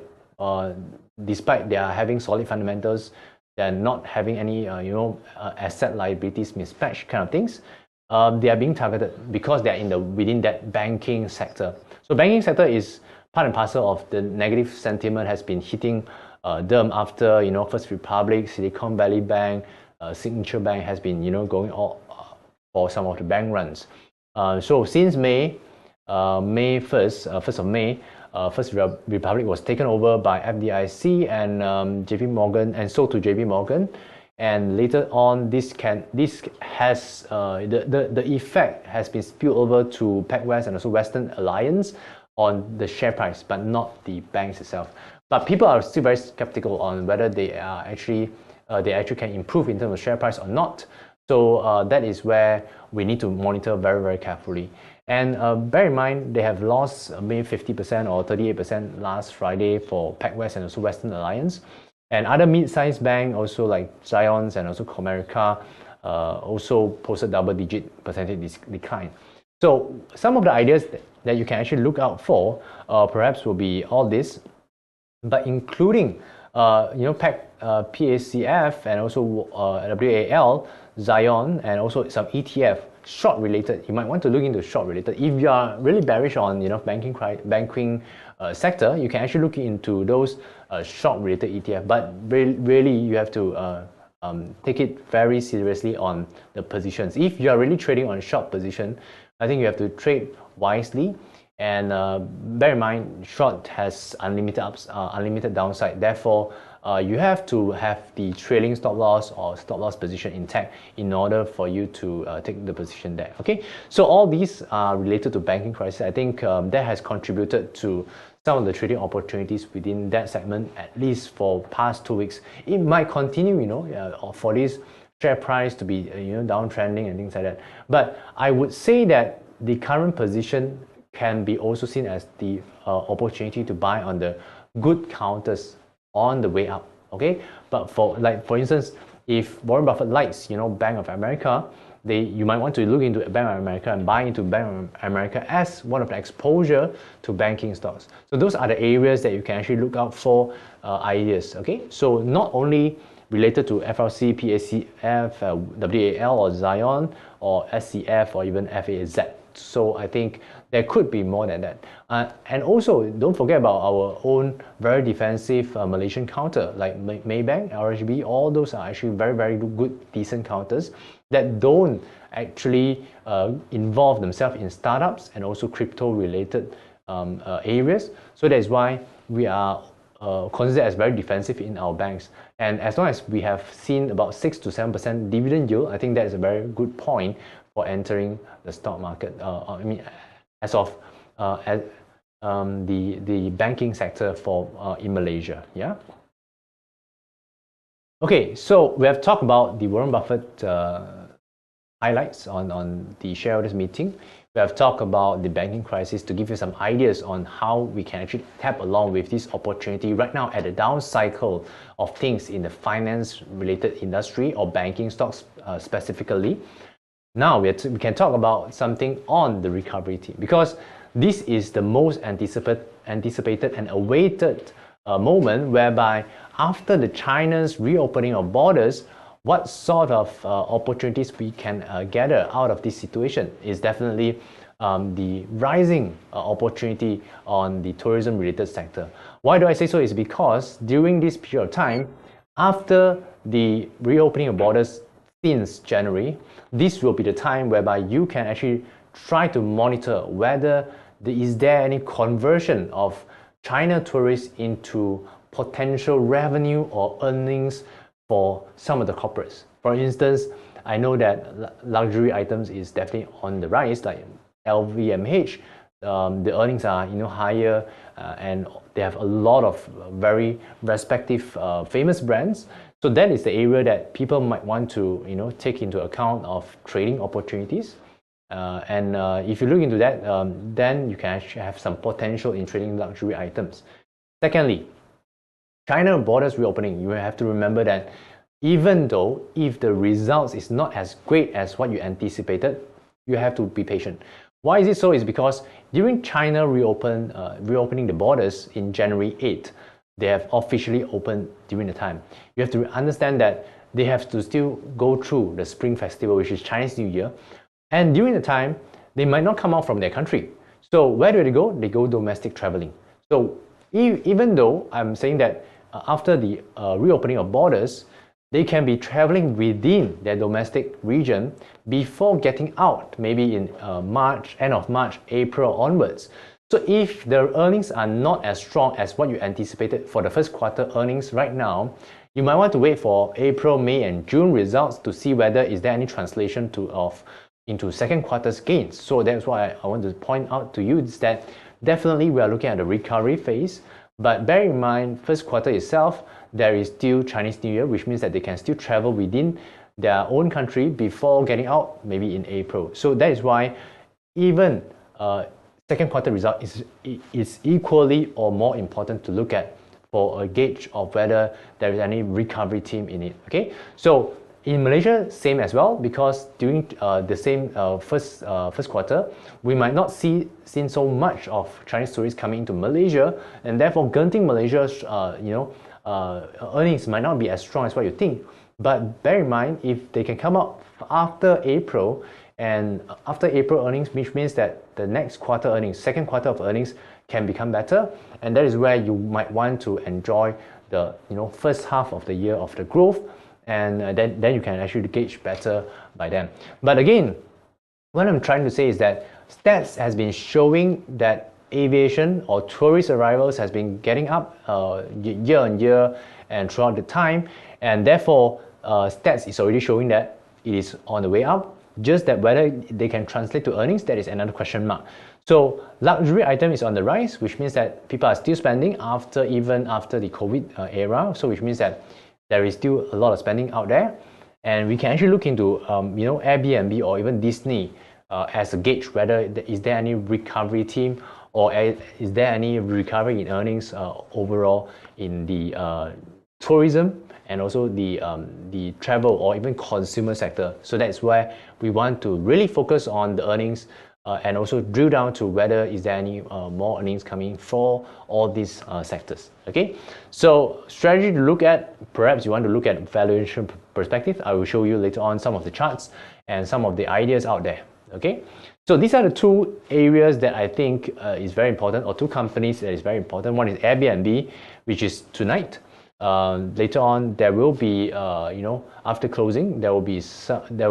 despite they are having solid fundamentals. They're not having any asset liabilities mismatch kind of things. They are being targeted because they are within that banking sector. So banking sector is part and parcel of the negative sentiment has been hitting them after First Republic, Silicon Valley Bank, Signature Bank has been going all for some of the bank runs. So since May 1st of May, First Republic was taken over by FDIC and JP Morgan, and sold to JP Morgan. And later on, this has the effect has been spilled over to PacWest and also Western Alliance on the share price, but not the banks itself. But people are still very skeptical on whether they actually can improve in terms of share price or not. So that is where we need to monitor very, very carefully. And bear in mind, they have lost maybe 50% or 38% last Friday for PacWest and also Western Alliance. And other mid-sized banks, also like Zions and also Comerica, also posted double-digit percentage decline. So some of the ideas that you can actually look out for perhaps will be all this, but including PACF and also WAL, Zion, and also some ETF short related. You might want to look into short related. If you are really bearish on banking sector, you can actually look into those short related ETF. But really you have to take it very seriously on the positions. If you are really trading on a short position, I think you have to trade wisely. And bear in mind, short has unlimited ups, unlimited downside. Therefore, you have to have the trailing stop loss or stop loss position intact in order for you to take the position there. Okay, so all these are related to banking crisis. I think that has contributed to some of the trading opportunities within that segment, at least for past 2 weeks. It might continue, for this share price to be downtrending and things like that. But I would say that the current position can be also seen as the opportunity to buy on the good counters on the way up. Okay, but for instance, if Warren Buffett likes Bank of America, you might want to look into Bank of America and buy into Bank of America as one of the exposure to banking stocks. So those are the areas that you can actually look out for ideas. Okay, so not only related to FRC, PACF, WAL or Zion or SCF or even FAZ. So I think there could be more than that. And also, don't forget about our own very defensive Malaysian counter like Maybank, RHB. All those are actually very, very good, decent counters that don't actually involve themselves in startups and also crypto-related areas. So that's why we are considered as very defensive in our banks. And as long as we have seen about 6 to 7% dividend yield, I think that is a very good point for entering the stock market. As of the banking sector for in Malaysia. Yeah. Okay, so we have talked about the Warren Buffett highlights on the shareholders meeting. We have talked about the banking crisis to give you some ideas on how we can actually tap along with this opportunity right now at the down cycle of things in the finance-related industry or banking stocks specifically. Now we can talk about something on the recovery team, because this is the most anticipated and awaited moment whereby after the China's reopening of borders, what sort of opportunities we can gather out of this situation is definitely the rising opportunity on the tourism related sector. Why do I say so? Is because during this period of time, after the reopening of borders since January, this will be the time whereby you can actually try to monitor whether is there any conversion of China tourists into potential revenue or earnings for some of the corporates. For instance, I know that luxury items is definitely on the rise, like LVMH. The earnings are higher, and they have a lot of very respective famous brands. So that is the area that people might want to take into account of trading opportunities. And if you look into that, then you can actually have some potential in trading luxury items. Secondly, China borders reopening, you have to remember that even though if the results is not as great as what you anticipated, you have to be patient. Why is it so? Is because during China reopening the borders in January 8th, they have officially opened during the time. You have to understand that they have to still go through the Spring Festival, which is Chinese New Year. And during the time, they might not come out from their country. So where do they go? They go domestic traveling. So even though I'm saying that after the reopening of borders, they can be traveling within their domestic region before getting out, maybe in March, end of March, April onwards. So if the earnings are not as strong as what you anticipated for the first quarter earnings right now, you might want to wait for April, May, and June results to see whether is there any translation into second quarter's gains. So that's why I want to point out to you is that definitely we are looking at the recovery phase, but bear in mind first quarter itself, there is still Chinese New Year, which means that they can still travel within their own country before getting out, maybe in April. So that is why even second quarter result is equally or more important to look at for a gauge of whether there is any recovery theme in it. Okay, so in Malaysia, same as well, because during the same first quarter, we might not seen so much of Chinese tourists coming into Malaysia, and therefore Genting Malaysia's earnings might not be as strong as what you think. But bear in mind, if they can come up after April, and after April earnings, which means that the next quarter earnings, second quarter of earnings, can become better, and that is where you might want to enjoy the first half of the year of the growth. And then you can actually gauge better by them. But again, what I'm trying to say is that stats has been showing that aviation or tourist arrivals has been getting up year on year and throughout the time, and therefore stats is already showing that it is on the way up. Just that whether they can translate to earnings, that is another question mark. So luxury item is on the rise, which means that people are still spending even after the COVID era. So which means that there is still a lot of spending out there, and we can actually look into Airbnb or even Disney as a gauge whether is there any recovery theme or is there any recovery in earnings overall in the tourism and also the travel or even consumer sector. So that's where we want to really focus on the earnings and also drill down to whether is there any more earnings coming for all these sectors. Okay, so strategy to look at, perhaps you want to look at valuation perspective. I will show you later on some of the charts and some of the ideas out there. Okay, so these are the two areas that I think is very important, or two companies that is very important. One is Airbnb, which is tonight. Later on, there will be, after closing, there will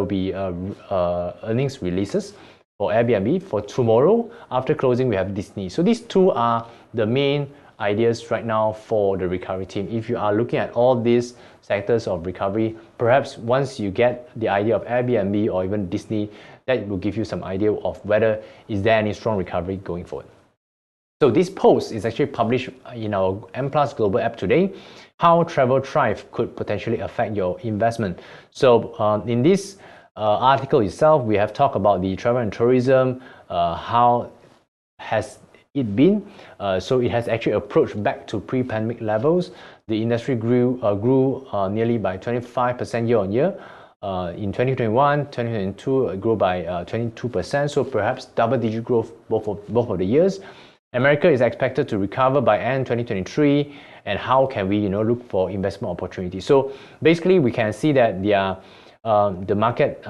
be earnings releases for Airbnb. For tomorrow, after closing, we have Disney. So these two are the main ideas right now for the recovery team. If you are looking at all these sectors of recovery, perhaps once you get the idea of Airbnb or even Disney, that will give you some idea of whether is there any strong recovery going forward. So this post is actually published in our M+ Global app today. How travel thrive could potentially affect your investment. So in this article itself, we have talked about the travel and tourism, how has it been. So it has actually approached back to pre-pandemic levels. The industry grew nearly by 25% year on year. In 2021, 2022, it grew by 22%. So perhaps double-digit growth both of the years. America is expected to recover by end 2023. And how can we, look for investment opportunities? So basically, we can see that the market,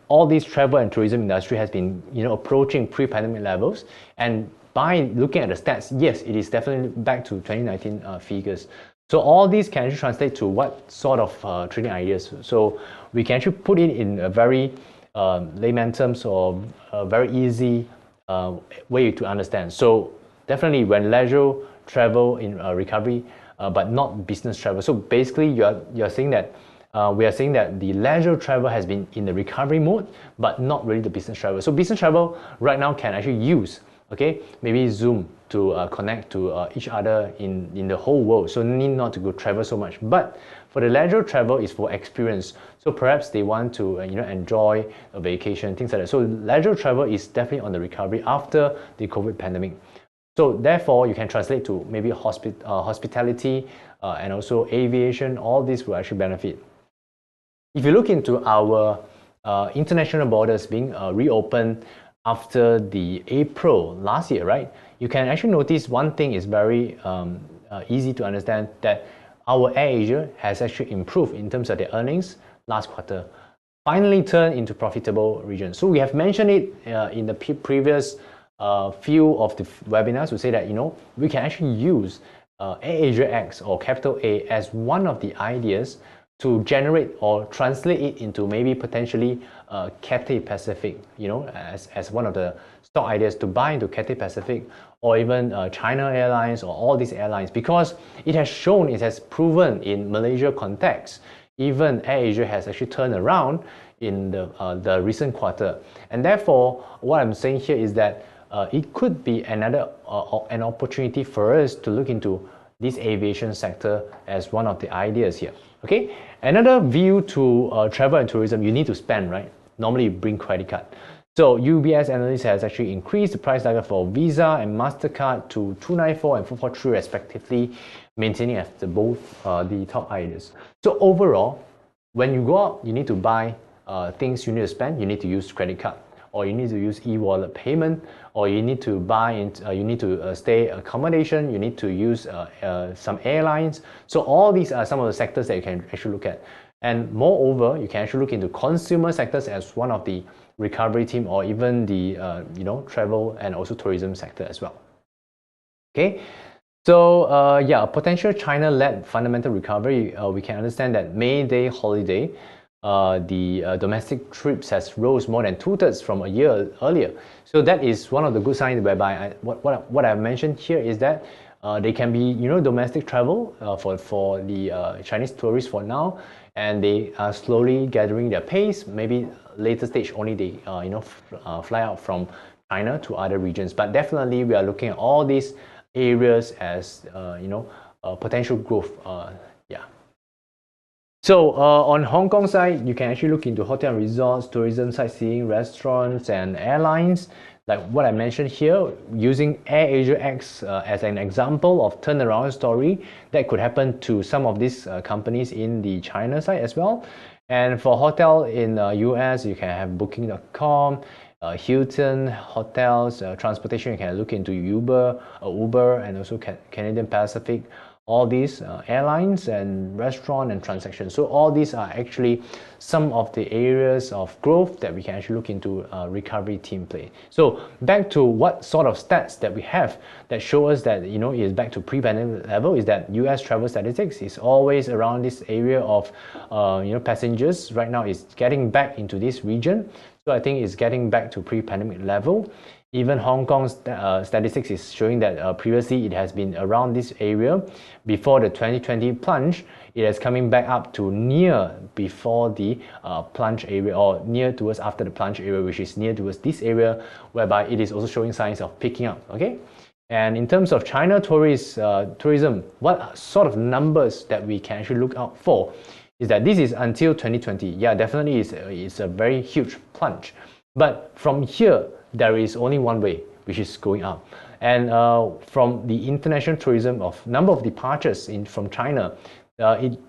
all these travel and tourism industry has been, approaching pre-pandemic levels. And by looking at the stats, yes, it is definitely back to 2019 figures. So all these can actually translate to what sort of trading ideas. So we can actually put it in a very layman terms or a very easy way to understand. So definitely when leisure travel in recovery, but not business travel. So basically you're saying that we are saying that the leisure travel has been in the recovery mode, but not really the business travel. So business travel right now can actually use, maybe Zoom to connect to each other in the whole world. So need not to go travel so much. But for the leisure travel is for experience. So perhaps they want to enjoy a vacation, things like that. So leisure travel is definitely on the recovery after the COVID pandemic. So therefore, you can translate to maybe hospitality and also aviation. All this will actually benefit. If you look into our international borders being reopened after the April last year, right? You can actually notice one thing is very easy to understand, that our AirAsia has actually improved in terms of their earnings last quarter, finally turned into profitable region. So we have mentioned it in the previous few of the webinars to say that we can actually use AirAsia X or capital A as one of the ideas to generate or translate it into maybe potentially Cathay Pacific, as one of the stock ideas to buy into Cathay Pacific or even China Airlines or all these airlines, because it has proven in Malaysia context. Even AirAsia has actually turned around in the recent quarter. And therefore, what I'm saying here is that it could be an opportunity for us to look into this aviation sector as one of the ideas here. Okay, another view to travel and tourism, you need to spend, right? Normally you bring credit card. So UBS analyst has actually increased the price target for Visa and MasterCard to 294 and 443 respectively, maintaining as both the top ideas. So overall, when you go out, you need to buy things you need to spend, you need to use credit card, or you need to use e-wallet payment, or you need to buy, you need to stay accommodation, you need to use some airlines. So all these are some of the sectors that you can actually look at. And moreover, you can actually look into consumer sectors as one of the recovery team, or even the travel and also tourism sector as well. Okay, so potential China-led fundamental recovery. We can understand that May Day holiday, the domestic trips has rose more than 2/3 from a year earlier. So that is one of the good signs whereby what I mentioned here is that they can be domestic travel for the Chinese tourists for now, and they are slowly gathering their pace. Maybe later stage only they fly out from China to other regions. But definitely we are looking at all these areas as potential growth. So on Hong Kong side, you can actually look into hotel and resorts, tourism, sightseeing, restaurants, and airlines. Like what I mentioned here, using AirAsia X as an example of turnaround story that could happen to some of these companies in the China side as well. And for hotel in US, you can have Booking.com, Hilton hotels, transportation. You can look into Uber, and also Canadian Pacific. All these airlines and restaurant and transactions. So all these are actually some of the areas of growth that we can actually look into recovery team play. So back to what sort of stats that we have that show us that is back to pre-pandemic level is that US travel statistics is always around this area of passengers. Right now is getting back into this region. So I think it's getting back to pre-pandemic level. Even Hong Kong's statistics is showing that previously it has been around this area. Before the 2020 plunge, it is coming back up to near before the plunge area, or near towards after the plunge area, which is near towards this area, whereby it is also showing signs of picking up. Okay, and in terms of China tourism, what sort of numbers that we can actually look out for is that this is until 2020. Yeah, definitely it's a very huge plunge. But from here, there is only one way, which is going up. And from the international tourism of number of departures from China, it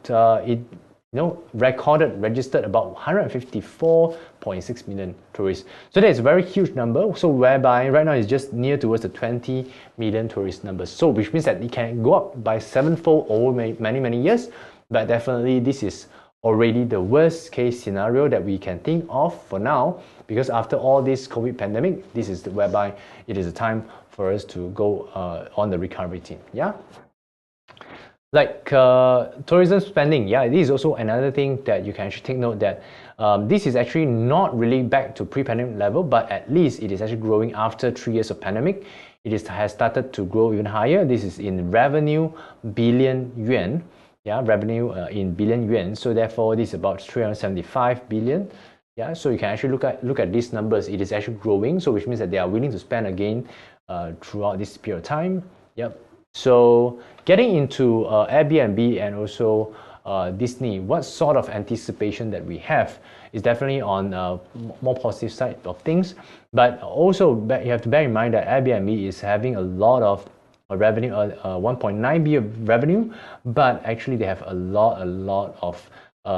registered about 154.6 million tourists. So that is a very huge number. So whereby right now it's just near towards the 20 million tourist numbers. So which means that it can go up by 7-fold over many years. But definitely this is already the worst case scenario that we can think of for now, because after all this COVID pandemic, this is whereby it is a time for us to go on the recovery team. Yeah. Like tourism spending, yeah, this is also another thing that you can actually take note that this is actually not really back to pre-pandemic level, but at least it is actually growing after 3 years of pandemic. It has started to grow even higher. This is in revenue billion yuan. Yeah, revenue in billion yuan. So therefore, this is about 375 billion. Yeah, so you can actually look at these numbers. It is actually growing, so which means that they are willing to spend again throughout this period of time. Yep. So getting into Airbnb and also Disney, what sort of anticipation that we have is definitely on more positive side of things. But also you have to bear in mind that Airbnb is having a lot of revenue, 1.9 billion of revenue, but actually they have a lot of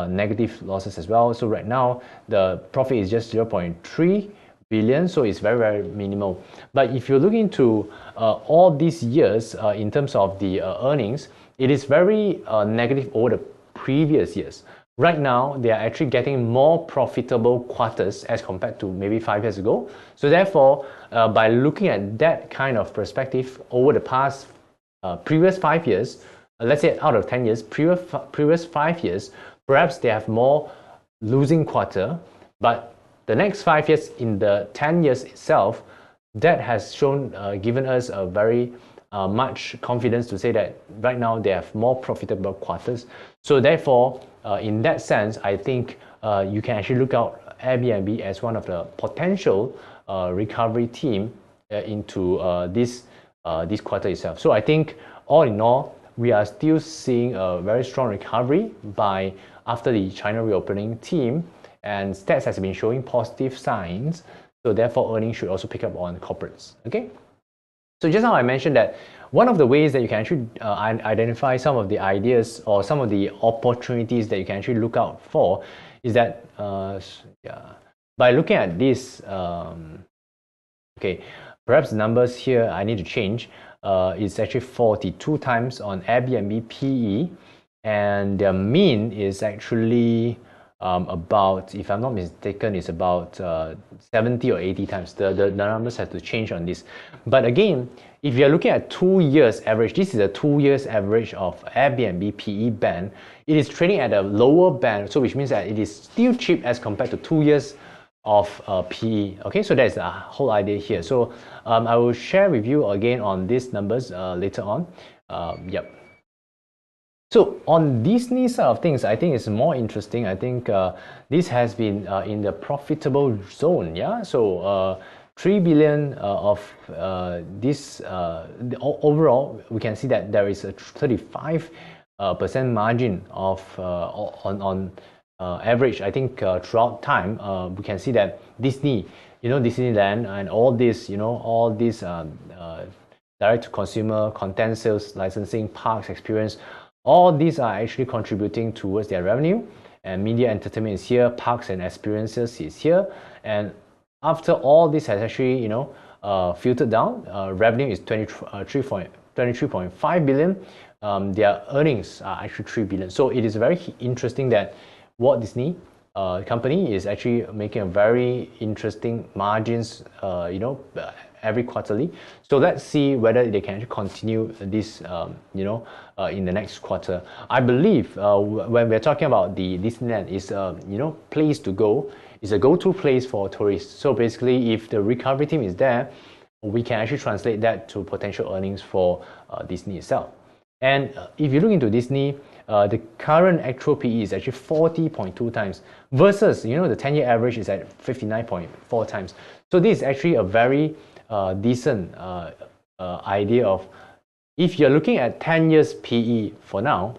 negative losses as well. So right now the profit is just 0.3 billion, so it's very minimal. But if you look into all these years in terms of the earnings, it is very negative over the previous years. Right now, they are actually getting more profitable quarters as compared to maybe 5 years ago. So therefore, by looking at that kind of perspective over the past previous 5 years, let's say out of 10 years, previous 5 years, perhaps they have more losing quarter, but the next 5 years in the 10 years itself, that has shown, given us a very much confidence to say that right now they have more profitable quarters. So therefore, in that sense, I think you can actually look out Airbnb as one of the potential recovery team into this quarter itself. So I think all in all, we are still seeing a very strong recovery after the China reopening team, and stats has been showing positive signs. So therefore, earnings should also pick up on corporates. Okay. So just now I mentioned that one of the ways that you can actually identify some of the ideas or some of the opportunities that you can actually look out for is that by looking at this, okay, perhaps the numbers here I need to change. It's actually 42 times on Airbnb PE, and their mean is actually about, if I'm not mistaken, it's about 70 or 80 times. The numbers have to change on this. But again, if you're looking at 2 years average, this is a 2 years average of Airbnb PE band. It is trading at a lower band, so which means that it is still cheap as compared to 2 years of PE. Okay, so that's the whole idea here. So I will share with you again on these numbers later on. Yep. So on Disney side of things, I think it's more interesting. I think this has been in the profitable zone. Yeah. So 3 billion of this overall, we can see that there is a 35% margin of on average. I think throughout time, we can see that Disney, Disneyland and all this, all these direct to consumer content sales, licensing, parks experience. All these are actually contributing towards their revenue, and media entertainment is here, parks and experiences is here, and after all this has actually filtered down, revenue is 23.5 billion. Their earnings are actually 3 billion. So it is very interesting that Walt Disney company is actually making a very interesting margins, every quarterly. So let's see whether they can continue this, in the next quarter. I believe when we're talking about the Disneyland is place to go, is a go-to place for tourists. So basically, if the recovery team is there, we can actually translate that to potential earnings for Disney itself. And if you look into Disney, the current actual PE is actually 40.2 times versus the 10-year average is at 59.4 times. So this is actually a very decent idea of, if you're looking at 10 years PE for now,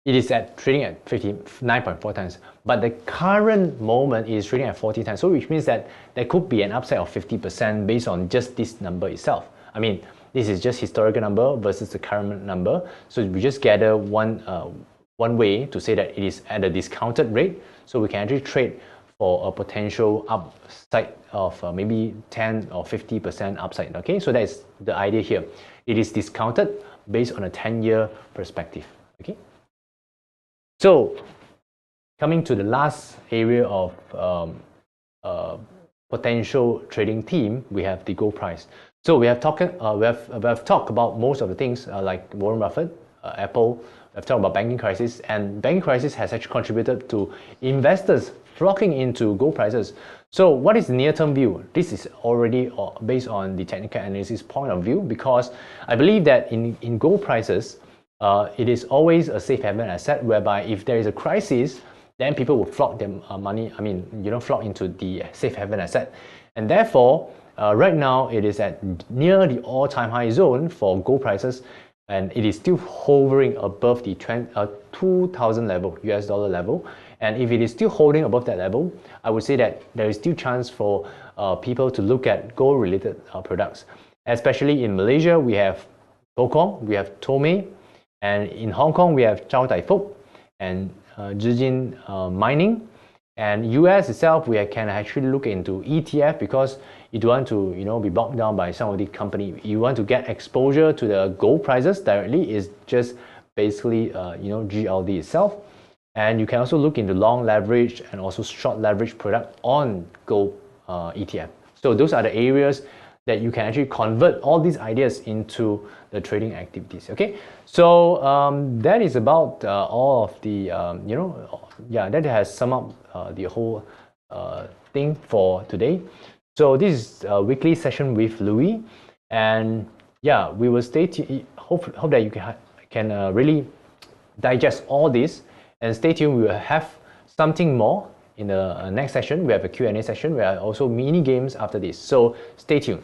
it is trading at 59.4 times, but the current moment is trading at 40 times. So which means that there could be an upside of 50% based on just this number itself. I mean, this is just historical number versus the current number. So we just gather one way to say that it is at a discounted rate. So we can actually trade for a potential upside of maybe 10 or 50% upside. Okay, so that is the idea here. It is discounted based on a 10-year perspective. Okay. So coming to the last area of potential trading theme, we have the gold price. So we have talked about most of the things like Warren Buffett, Apple. We've talked about banking crisis, and banking crisis has actually contributed to investors flocking into gold prices. So what is the near-term view? This is already based on the technical analysis point of view, because I believe that in gold prices, it is always a safe haven asset, whereby if there is a crisis, then people will flock their money, flock into the safe haven asset. And therefore, right now, it is at near the all-time high zone for gold prices, and it is still hovering above the 2,000 level, US dollar level. And if it is still holding above that level, I would say that there is still chance for people to look at gold-related products. Especially in Malaysia, we have Bokong, we have Tome, and in Hong Kong, we have Chow Tai Fook and Zijin Mining. And US itself, we can actually look into ETF, because you don't want to be bogged down by some of the company. You want to get exposure to the gold prices directly. Is just basically GLD itself. And you can also look into long leverage and also short leverage product on gold ETF. So those are the areas that you can actually convert all these ideas into the trading activities. Okay, so that is about all of the that has summed up the whole thing for today. So this is a weekly session with Loui, and yeah, we will stay tuned. Hope that you can really digest all this, and stay tuned. We will have something more in the next session. We have a Q&A session. We have also mini games after this. So stay tuned.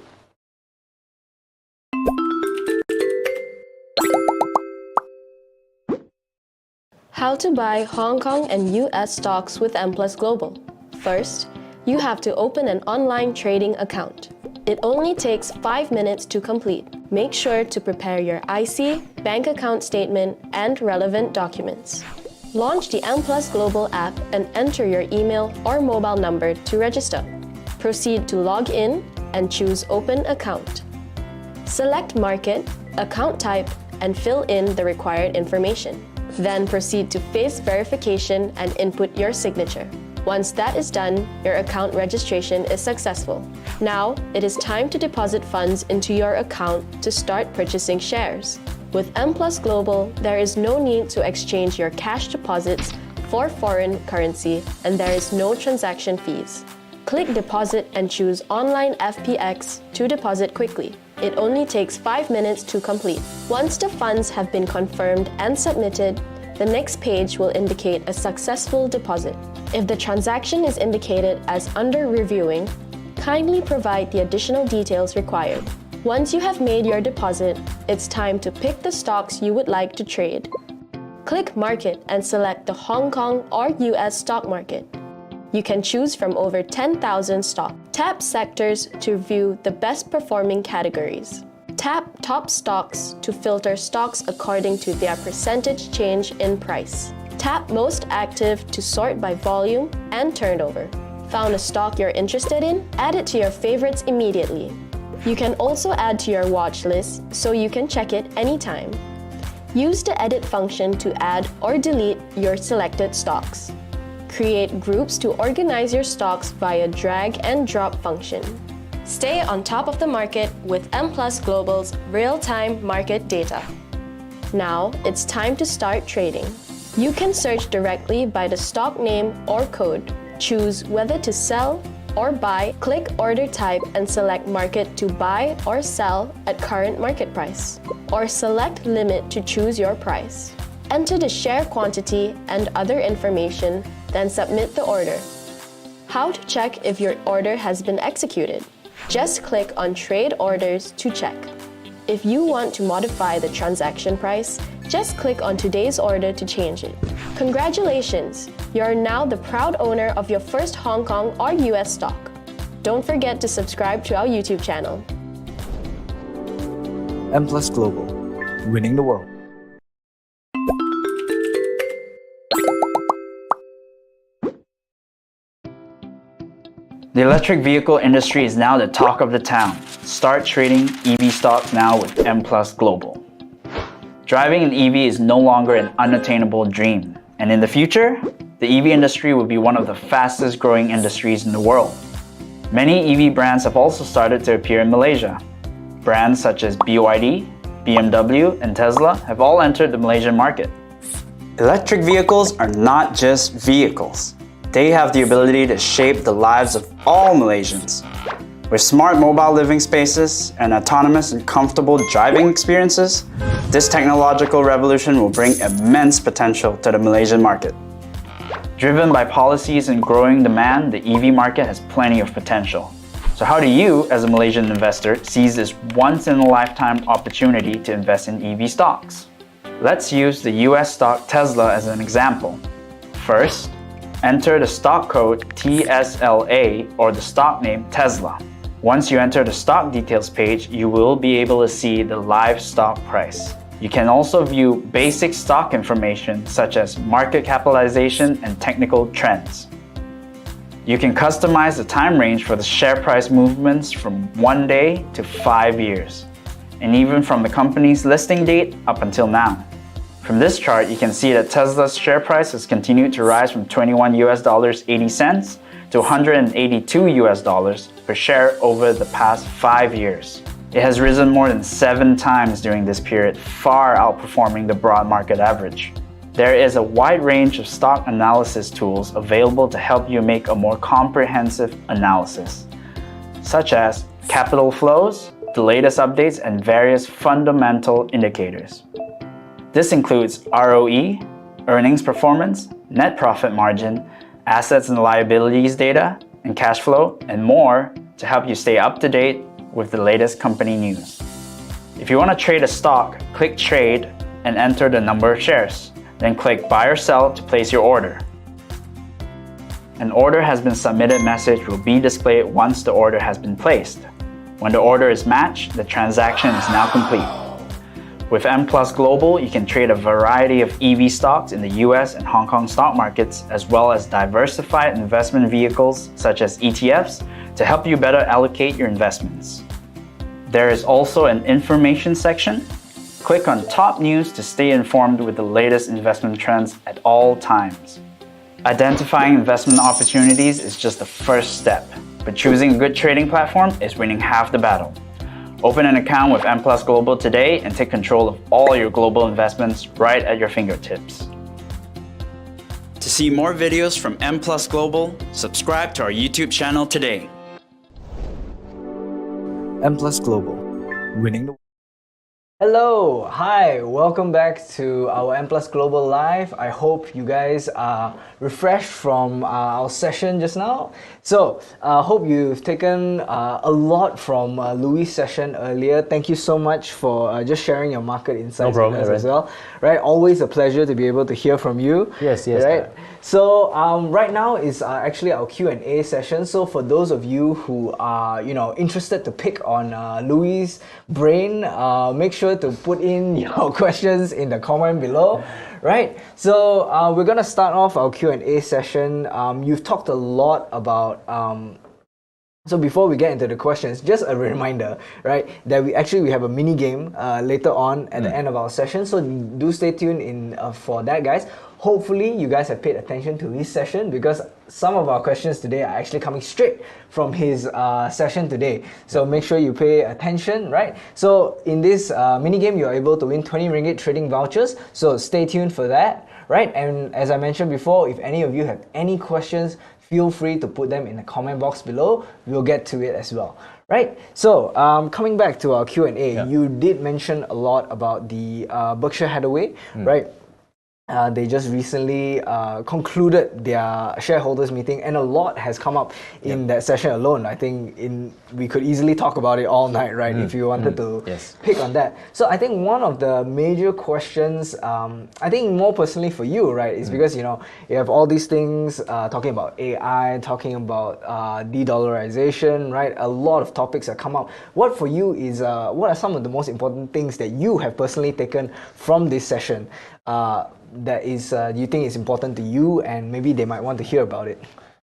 How to buy Hong Kong and US stocks with M+ Global. First, you have to open an online trading account. It only takes 5 minutes to complete. Make sure to prepare your IC, bank account statement, and relevant documents. Launch the M+ Global app and enter your email or mobile number to register. Proceed to log in and choose Open Account. Select Market, Account Type, and fill in the required information. Then proceed to face verification and input your signature. Once that is done, your account registration is successful. Now, it is time to deposit funds into your account to start purchasing shares. With M+ Global, there is no need to exchange your cash deposits for foreign currency, and there is no transaction fees. Click Deposit and choose Online FPX to deposit quickly. It only takes 5 minutes to complete. Once the funds have been confirmed and submitted, the next page will indicate a successful deposit. If the transaction is indicated as under reviewing, kindly provide the additional details required. Once you have made your deposit, it's time to pick the stocks you would like to trade. Click Market and select the Hong Kong or US stock market. You can choose from over 10,000 stocks. Tap Sectors to view the best performing categories. Tap Top Stocks to filter stocks according to their percentage change in price. Tap Most Active to sort by volume and turnover. Found a stock you're interested in? Add it to your favorites immediately. You can also add to your watch list so you can check it anytime. Use the edit function to add or delete your selected stocks. Create groups to organize your stocks via drag and drop function. Stay on top of the market with M+ Global's real-time market data. Now, it's time to start trading. You can search directly by the stock name or code. Choose whether to sell or buy, click Order Type and select Market to buy or sell at current market price, or select Limit to choose your price. Enter the share quantity and other information, then submit the order. How to check if your order has been executed? Just click on Trade Orders to check. If you want to modify the transaction price, Just click on today's order to change it. Congratulations! You are now the proud owner of your first Hong Kong or US stock. Don't forget to subscribe to our YouTube channel. M Plus Global, winning the world. The electric vehicle industry is now the talk of the town. Start trading EV stocks now with M Plus Global. Driving an EV is no longer an unattainable dream, and in the future, the EV industry will be one of the fastest growing industries in the world. Many EV brands have also started to appear in Malaysia. Brands such as BYD, BMW, and Tesla have all entered the Malaysian market. Electric vehicles are not just vehicles. They have the ability to shape the lives of all Malaysians. With smart mobile living spaces and autonomous and comfortable driving experiences, this technological revolution will bring immense potential to the Malaysian market. Driven by policies and growing demand, the EV market has plenty of potential. So how do you, as a Malaysian investor, seize this once-in-a-lifetime opportunity to invest in EV stocks? Let's use the US stock Tesla as an example. First, enter the stock code TSLA or the stock name Tesla. Once you enter the stock details page, you will be able to see the live stock price. You can also view basic stock information such as market capitalization and technical trends. You can customize the time range for the share price movements from 1 day to 5 years, and even from the company's listing date up until now. From this chart, you can see that Tesla's share price has continued to rise from $21.80 to $182 per share over the past 5 years. It has risen more than 7 times during this period, far outperforming the broad market average. There is a wide range of stock analysis tools available to help you make a more comprehensive analysis, such as capital flows, the latest updates, and various fundamental indicators. This includes ROE, earnings performance, net profit margin, assets and liabilities data, and cash flow, and more to help you stay up to date with the latest company news. If you want to trade a stock, click Trade and enter the number of shares. Then click Buy or Sell to place your order. An order has been submitted message will be displayed once the order has been placed. When the order is matched, the transaction is now complete. With M Plus Global, you can trade a variety of EV stocks in the US and Hong Kong stock markets, as well as diversified investment vehicles such as ETFs to help you better allocate your investments. There is also an information section. Click on Top News to stay informed with the latest investment trends at all times. Identifying investment opportunities is just the first step, but choosing a good trading platform is winning half the battle. Open an account with M Plus Global today and take control of all your global investments right at your fingertips. To see more videos from M Plus Global, subscribe to our YouTube channel today. M Plus Global, winning the world. Hello, hi, welcome back to our M Plus Global Live. I hope you guys are refreshed from our session just now. So, hope you've taken a lot from Louis' session earlier. Thank you so much for just sharing your market insights with us as well. Right, always a pleasure to be able to hear from you. Yes. Right. So right now is actually our Q&A session. So for those of you who are interested to pick on Louis' brain, make sure to put in your questions in the comment below. Right. So we're gonna start off our Q&A session. You've talked a lot about. So before we get into the questions, just a reminder, right, that we have a mini game later on at the end of our session. So do stay tuned in for that, guys. Hopefully you guys have paid attention to his session because some of our questions today are actually coming straight from his session today. So make sure you pay attention, right? So in this mini game, you're able to win 20 ringgit trading vouchers. So stay tuned for that, right? And as I mentioned before, if any of you have any questions, feel free to put them in the comment box below. We'll get to it as well. Right, so coming back to our Q&A, you did mention a lot about the Berkshire Hathaway, right? They just recently concluded their shareholders meeting, and a lot has come up in that session alone. I think we could easily talk about it all night, right? If you wanted to pick on that. So I think one of the major questions, I think more personally for you, right, is because you have all these things talking about AI, talking about de-dollarization, right? A lot of topics that come up. What for you is what are some of the most important things that you have personally taken from this session? That is, you think is important to you, and maybe they might want to hear about it?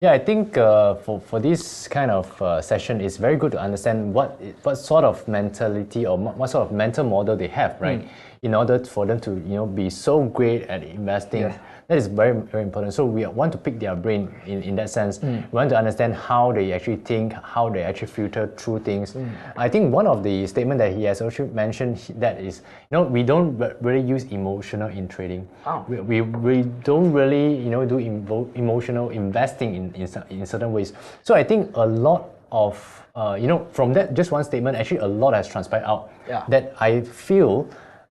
Yeah, I think for this kind of session, it's very good to understand what sort of mentality or what sort of mental model they have, right? In order for them to be so great at investing. That is very, very important. So we want to pick their brain in that sense. We want to understand how they actually think, how they actually filter through things. I think one of the statements that he has also mentioned that is, we don't really use emotional in trading. We don't really, do emotional investing in certain ways. So I think a lot of, from that just one statement, actually a lot has transpired out. That I feel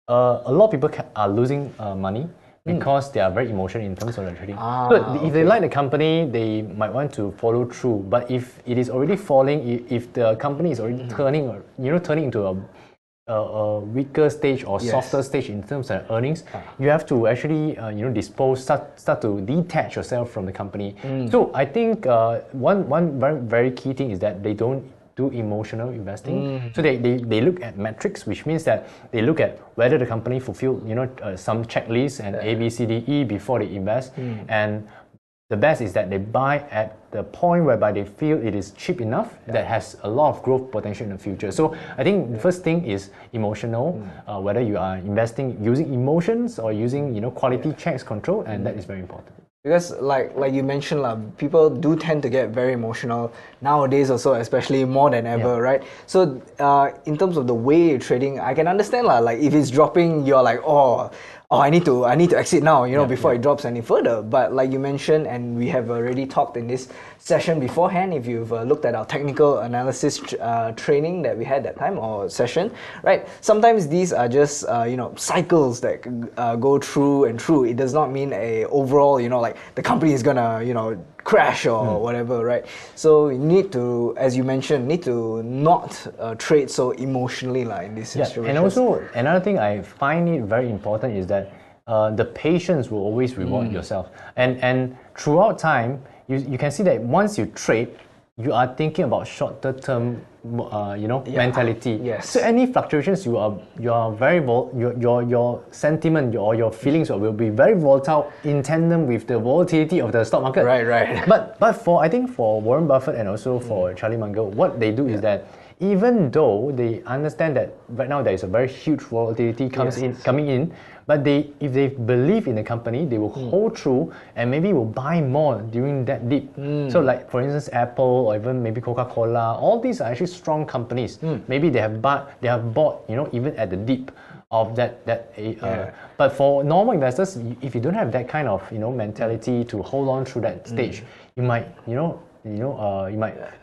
a lot of people are losing money because they are very emotional in terms of the trading. So if they like the company, they might want to follow through. But if it is already falling, if the company is already turning into a weaker stage or softer stage in terms of earnings, you have to actually start to detach yourself from the company. So I think one very, very key thing is that they don't do emotional investing. So they look at metrics, which means that they look at whether the company fulfill some checklists and A, B, C, D, E before they invest. And the best is that they buy at the point whereby they feel it is cheap enough that has a lot of growth potential in the future. So I think the first thing is emotional, whether you are investing using emotions or using quality checks control, and that is very important. Because like you mentioned, people do tend to get very emotional nowadays also, especially more than ever, right? So in terms of the way you're trading, I can understand like if it's dropping, you're like, oh, I need to exit now, before it drops any further. But like you mentioned, and we have already talked in this session beforehand, if you've looked at our technical analysis training that we had that time or session, right? Sometimes these are just cycles that go through and through. It does not mean a overall like the company is gonna crash or whatever, right? So you need to, as you mentioned, not trade so emotionally in this situation. And also another thing I find it very important is that the patience will always reward yourself. And throughout time, you can see that once you trade, you are thinking about shorter term mentality. So any fluctuations, you are very your sentiment or your feelings will be very volatile in tandem with the volatility of the stock market. Right. But I think for Warren Buffett and also for Charlie Munger, what they do is that even though they understand that right now there is a very huge volatility coming in, but if they believe in the company, they will hold through and maybe will buy more during that dip. So like for instance, Apple or even maybe Coca-Cola, all these are actually strong companies. Maybe they have bought even at the dip of that. But for normal investors, if you don't have that kind of mentality to hold on through that stage, you might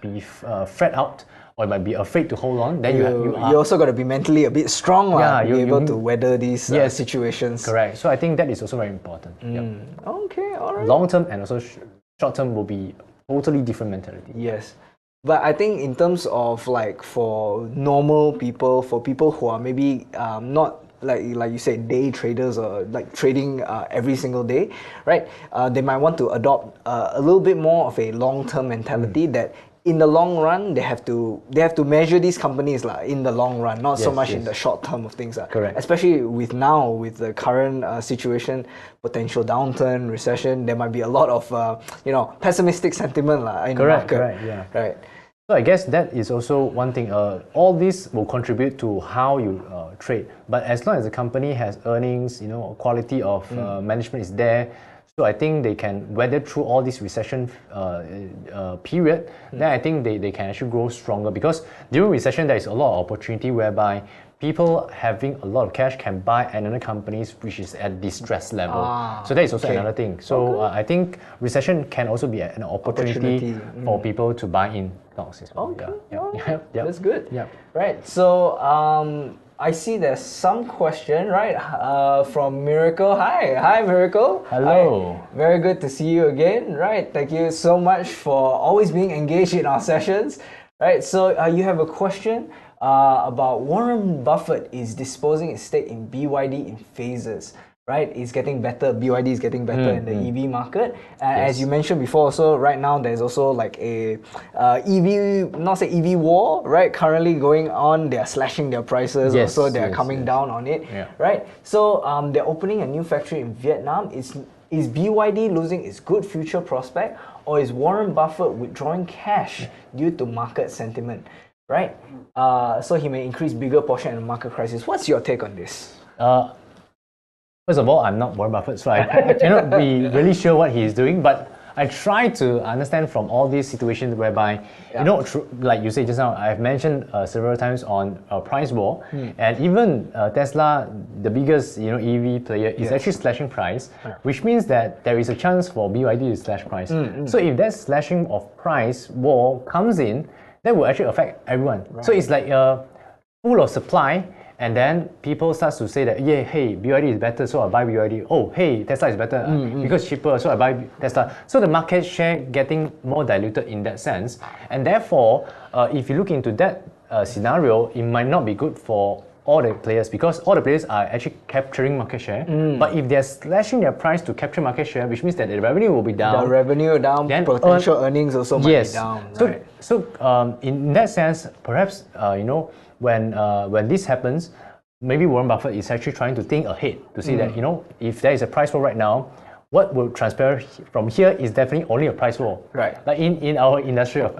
be fret out, or you might be afraid to hold on. Then you also got to be mentally a bit strong to be able to weather these situations. Correct. So I think that is also very important. Okay, all right. Long term and also short term will be totally different mentality. Yes. But I think in terms of for normal people, for people who are maybe not like you said, day traders or trading every single day, right? They might want to adopt a little bit more of a long-term mentality that in the long run, they have to measure these companies in the long run, not so much in the short term of things. Correct. Especially with the current situation, potential downturn, recession, there might be a lot of pessimistic sentiment in the market. Correct. Right. So I guess that is also one thing. All this will contribute to how you trade. But as long as the company has earnings, quality of management is there. So I think they can weather through all this recession period. Then I think they can actually grow stronger, because during recession there is a lot of opportunity whereby people having a lot of cash can buy another companies which is at distress level. So that is also another thing. So I think recession can also be an opportunity for people to buy in stocks as well. That's good. Right. So I see there's some question, right, from Miracle. Hi, Miracle. Hello. Hi. Very good to see you again, right? Thank you so much for always being engaged in our sessions, right? So you have a question about Warren Buffett is disposing his stake in BYD in phases. Right, it's getting better. BYD is getting better in the EV market. As you mentioned before, also right now there's also like a EV, not say EV war, right? Currently going on. They are slashing their prices. Yes, Also, they are yes, coming yes. down on it. Yeah. Right. So they're opening a new factory in Vietnam. Is BYD losing its good future prospect, or is Warren Buffett withdrawing cash due to market sentiment? Right. So he may increase bigger portion in the market crisis. What's your take on this? First of all, I'm not Warren Buffett, so I cannot be really sure what he's doing, but I try to understand from all these situations whereby, like you said just now, I've mentioned several times on price war, and even Tesla, the biggest EV player, is actually slashing price, which means that there is a chance for BYD to slash price. So if that slashing of price war comes in, that will actually affect everyone. So it's like full of supply. And then people start to say that, yeah, hey, BYD is better, so I buy BYD. Oh, hey, Tesla is better because cheaper, so I buy Tesla. So the market share getting more diluted in that sense. And therefore, if you look into that scenario, it might not be good for all the players because all the players are actually capturing market share. But if they're slashing their price to capture market share, which means that the revenue will be down. The revenue down, then potential earnings also might be down. Right? So in that sense, perhaps, when this happens, maybe Warren Buffett is actually trying to think ahead to see that, if there is a price war right now, what will transpire from here is definitely only a price war. Right. Like in our industry of,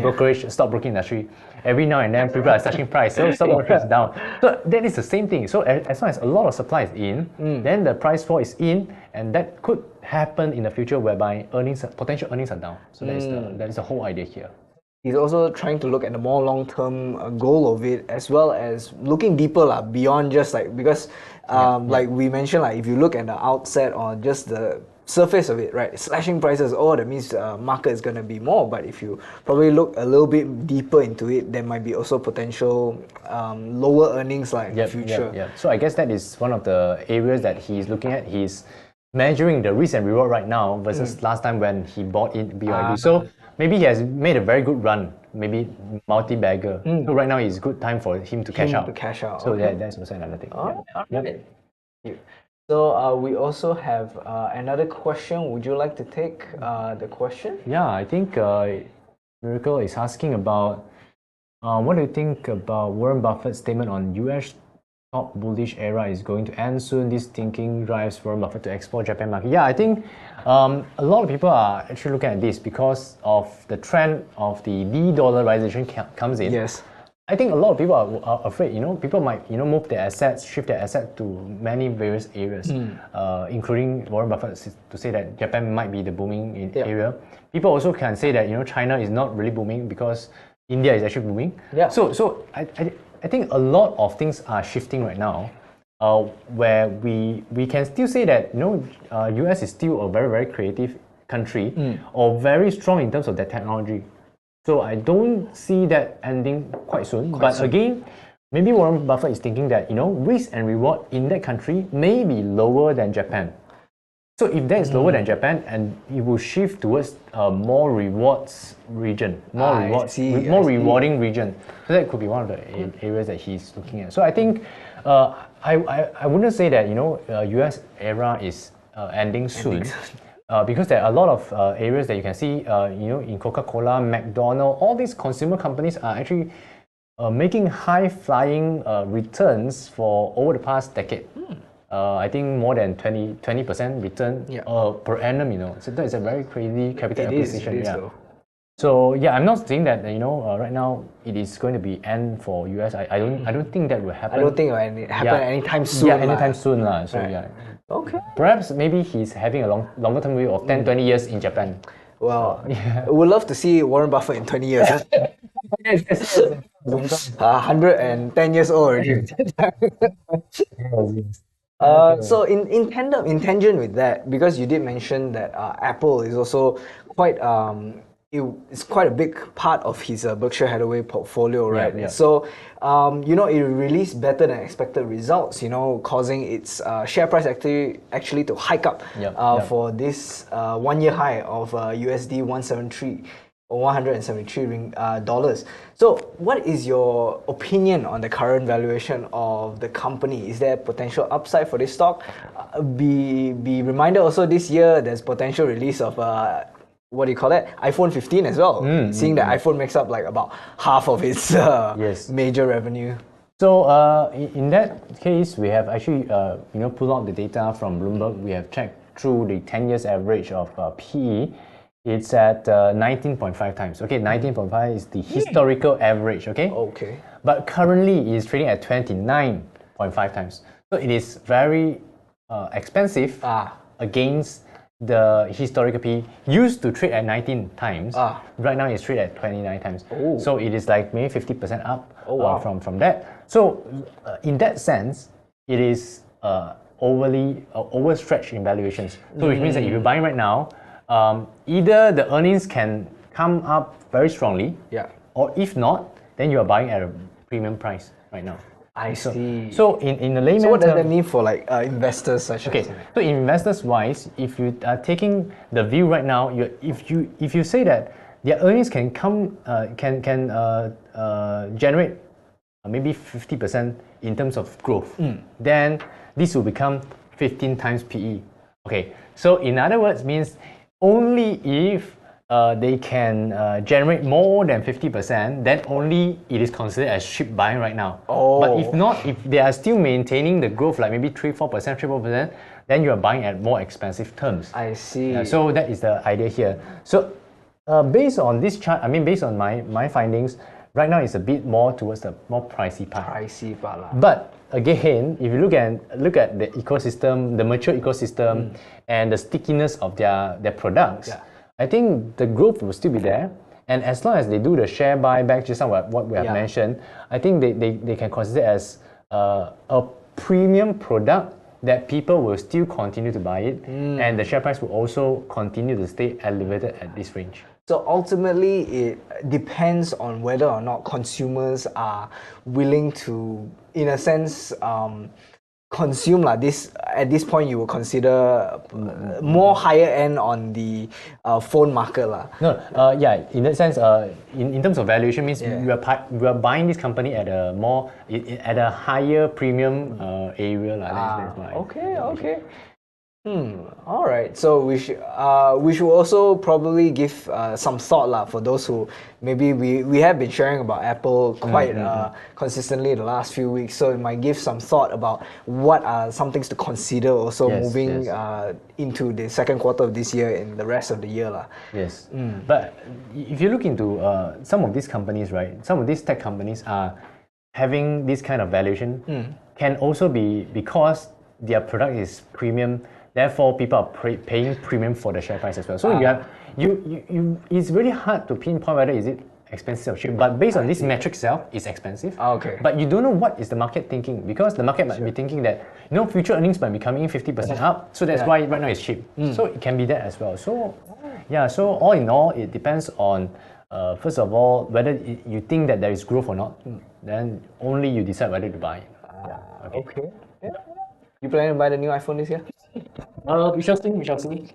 brokerage, stockbroking industry, every now and then people are slashing price, so stock brokerage is down. So that is the same thing. So as long as a lot of supply is in, then the price war is in, and that could happen in the future whereby potential earnings are down. So that is the whole idea here. He's also trying to look at the more long-term goal of it, as well as looking deeper beyond just because like we mentioned, if you look at the outset or just the surface of it, right, slashing prices, that means market is going to be more. But if you probably look a little bit deeper into it, there might be also potential lower earnings in the future. So I guess that is one of the areas that he's looking at. He's measuring the risk and reward right now versus last time when he bought in BYD. So maybe he has made a very good run, maybe multi-bagger. So right now is good time for him to cash out. So that's also another thing. All right. So we also have another question. Would you like to take the question? Yeah, I think Miracle is asking about what do you think about Warren Buffett's statement on US top bullish era is going to end soon. This thinking drives Warren Buffett to explore Japan market. Yeah, I think a lot of people are actually looking at this because of the trend of the de-dollarization comes in. Yes. I think a lot of people are afraid. People might move their assets, shift their assets to many various areas, including Warren Buffett to say that Japan might be the booming area. People also can say that China is not really booming because India is actually booming. Yeah. So I think a lot of things are shifting right now, where we can still say that US is still a very, very creative country or very strong in terms of their technology. So I don't see that ending quite soon. Again, maybe Warren Buffett is thinking that risk and reward in that country may be lower than Japan. So if that is lower than Japan, and it will shift towards a more rewards region, more rewarding region. So that could be one of the areas that he's looking at. So I think I wouldn't say that US era is ending soon. Because there are a lot of areas that you can see, in Coca-Cola, McDonald's, all these consumer companies are actually making high-flying returns for over the past decade. I think more than 20% return per annum, So that is a very crazy capital acquisition. So I'm not saying that right now it is going to be end for US. I don't think that will happen. I don't think it will happen anytime soon. Anytime soon. So Okay. Perhaps maybe he's having a longer term view of 10, 20 years in Japan. Well, we'd love to see Warren Buffett in 20 years. 110 years old already. So in tangent with that, because you did mention that Apple is also quite it's quite a big part of his Berkshire Hathaway portfolio, right? yeah. So, it released better than expected results, causing its share price actually to hike up for this 1 year high of USD 173 or $173. So, what is your opinion on the current valuation of the company? Is there potential upside for this stock? Be reminded also this year there's potential release of what do you call that? iPhone 15 as well. Seeing that iPhone makes up like about half of its major revenue. So in that case, we have actually pulled out the data from Bloomberg. We have checked through the 10 years average of PE. It's at 19.5 times. Okay, 19.5 is the historical average. Okay. Okay. But currently, it's trading at 29.5 times. So it is very expensive against the historical PE. Used to trade at 19 times. Right now, it's traded at 29 times. Oh. So it is like maybe 50% up from that. So in that sense, it is overstretched in valuations. So which means that if you're buying right now, either the earnings can come up very strongly, or if not, then you are buying at a premium price right now. I see. So in the layman So what does term, that mean for like investors such as? Okay, so investors wise, if you are taking the view right now, if you say that their earnings can generate maybe 50% in terms of growth, then this will become 15 times PE. Okay, so in other words, means only if they can generate more than 50%, then only it is considered as cheap buying right now. But if not, if they are still maintaining the growth like maybe 3-4%, then you are buying at more expensive terms. I see. So that is the idea here. So based on this chart, based on my findings, right now it's a bit more towards the more pricey part. Pricey part lah. But again, if you look at the ecosystem, the mature ecosystem, and the stickiness of their products, I think the growth will still be there. And as long as they do the share buyback, just like what we have mentioned, I think they can consider as a premium product that people will still continue to buy it, and the share price will also continue to stay elevated at this range. So ultimately, it depends on whether or not consumers are willing to, in a sense, consume this. At this point, you will consider more higher end on the phone market lah. No, in that sense, in terms of valuation, means we are buying this company at a higher premium area lah. That's why. Okay. All right. So we should also probably give some thought lah for those who maybe we have been sharing about Apple quite consistently the last few weeks. So it might give some thought about what are some things to consider also moving into the second quarter of this year and the rest of the year lah. Yes. But if you look into some of these companies, right? Some of these tech companies are having this kind of valuation. Can also be because their product is premium. Therefore, people are paying premium for the share price as well. So it's really hard to pinpoint whether is it expensive or cheap. But based on this metric itself, it's expensive. Okay. But you don't know what is the market thinking, because the market might be thinking that future earnings might be coming in 50% up. So that's why right now it's cheap. So it can be that as well. So so all in all, it depends on first of all whether you think that there is growth or not. Then only you decide whether to buy it. Okay. You planning to buy the new iPhone this year? We shall see.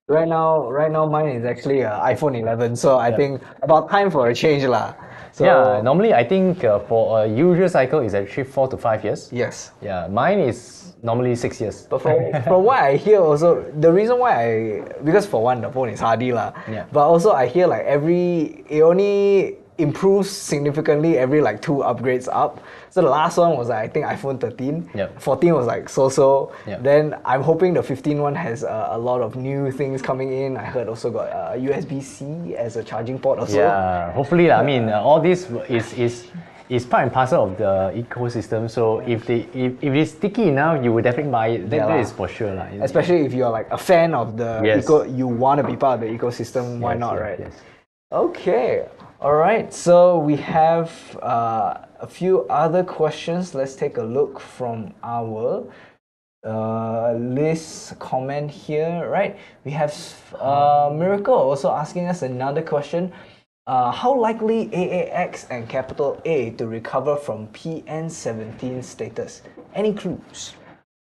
Right now mine is actually iPhone 11, so I think about time for a change lah. So, normally I think for a usual cycle is actually 4 to 5 years. Yes. Yeah, mine is normally 6 years. But from what I hear also, the reason why because for one, the phone is hardy lah. Yeah. But also I hear like it only improves significantly every like 2 upgrades up. So the last one was I think iPhone 13. 14 was like so. Then I'm hoping the 15 one has a lot of new things coming in. I heard also got USB-C as a charging port also. Yeah, hopefully all this is part and parcel of the ecosystem. So if it's sticky enough, you will definitely buy it. That is for sure lah. Especially if you're like a fan of the you want to be part of the ecosystem. Why not, right? Yes. Okay. All right, so we have a few other questions. Let's take a look from our Liz comment here, right? We have Miracle also asking us another question. How likely AAX and Capital A to recover from PN17 status? Any clues?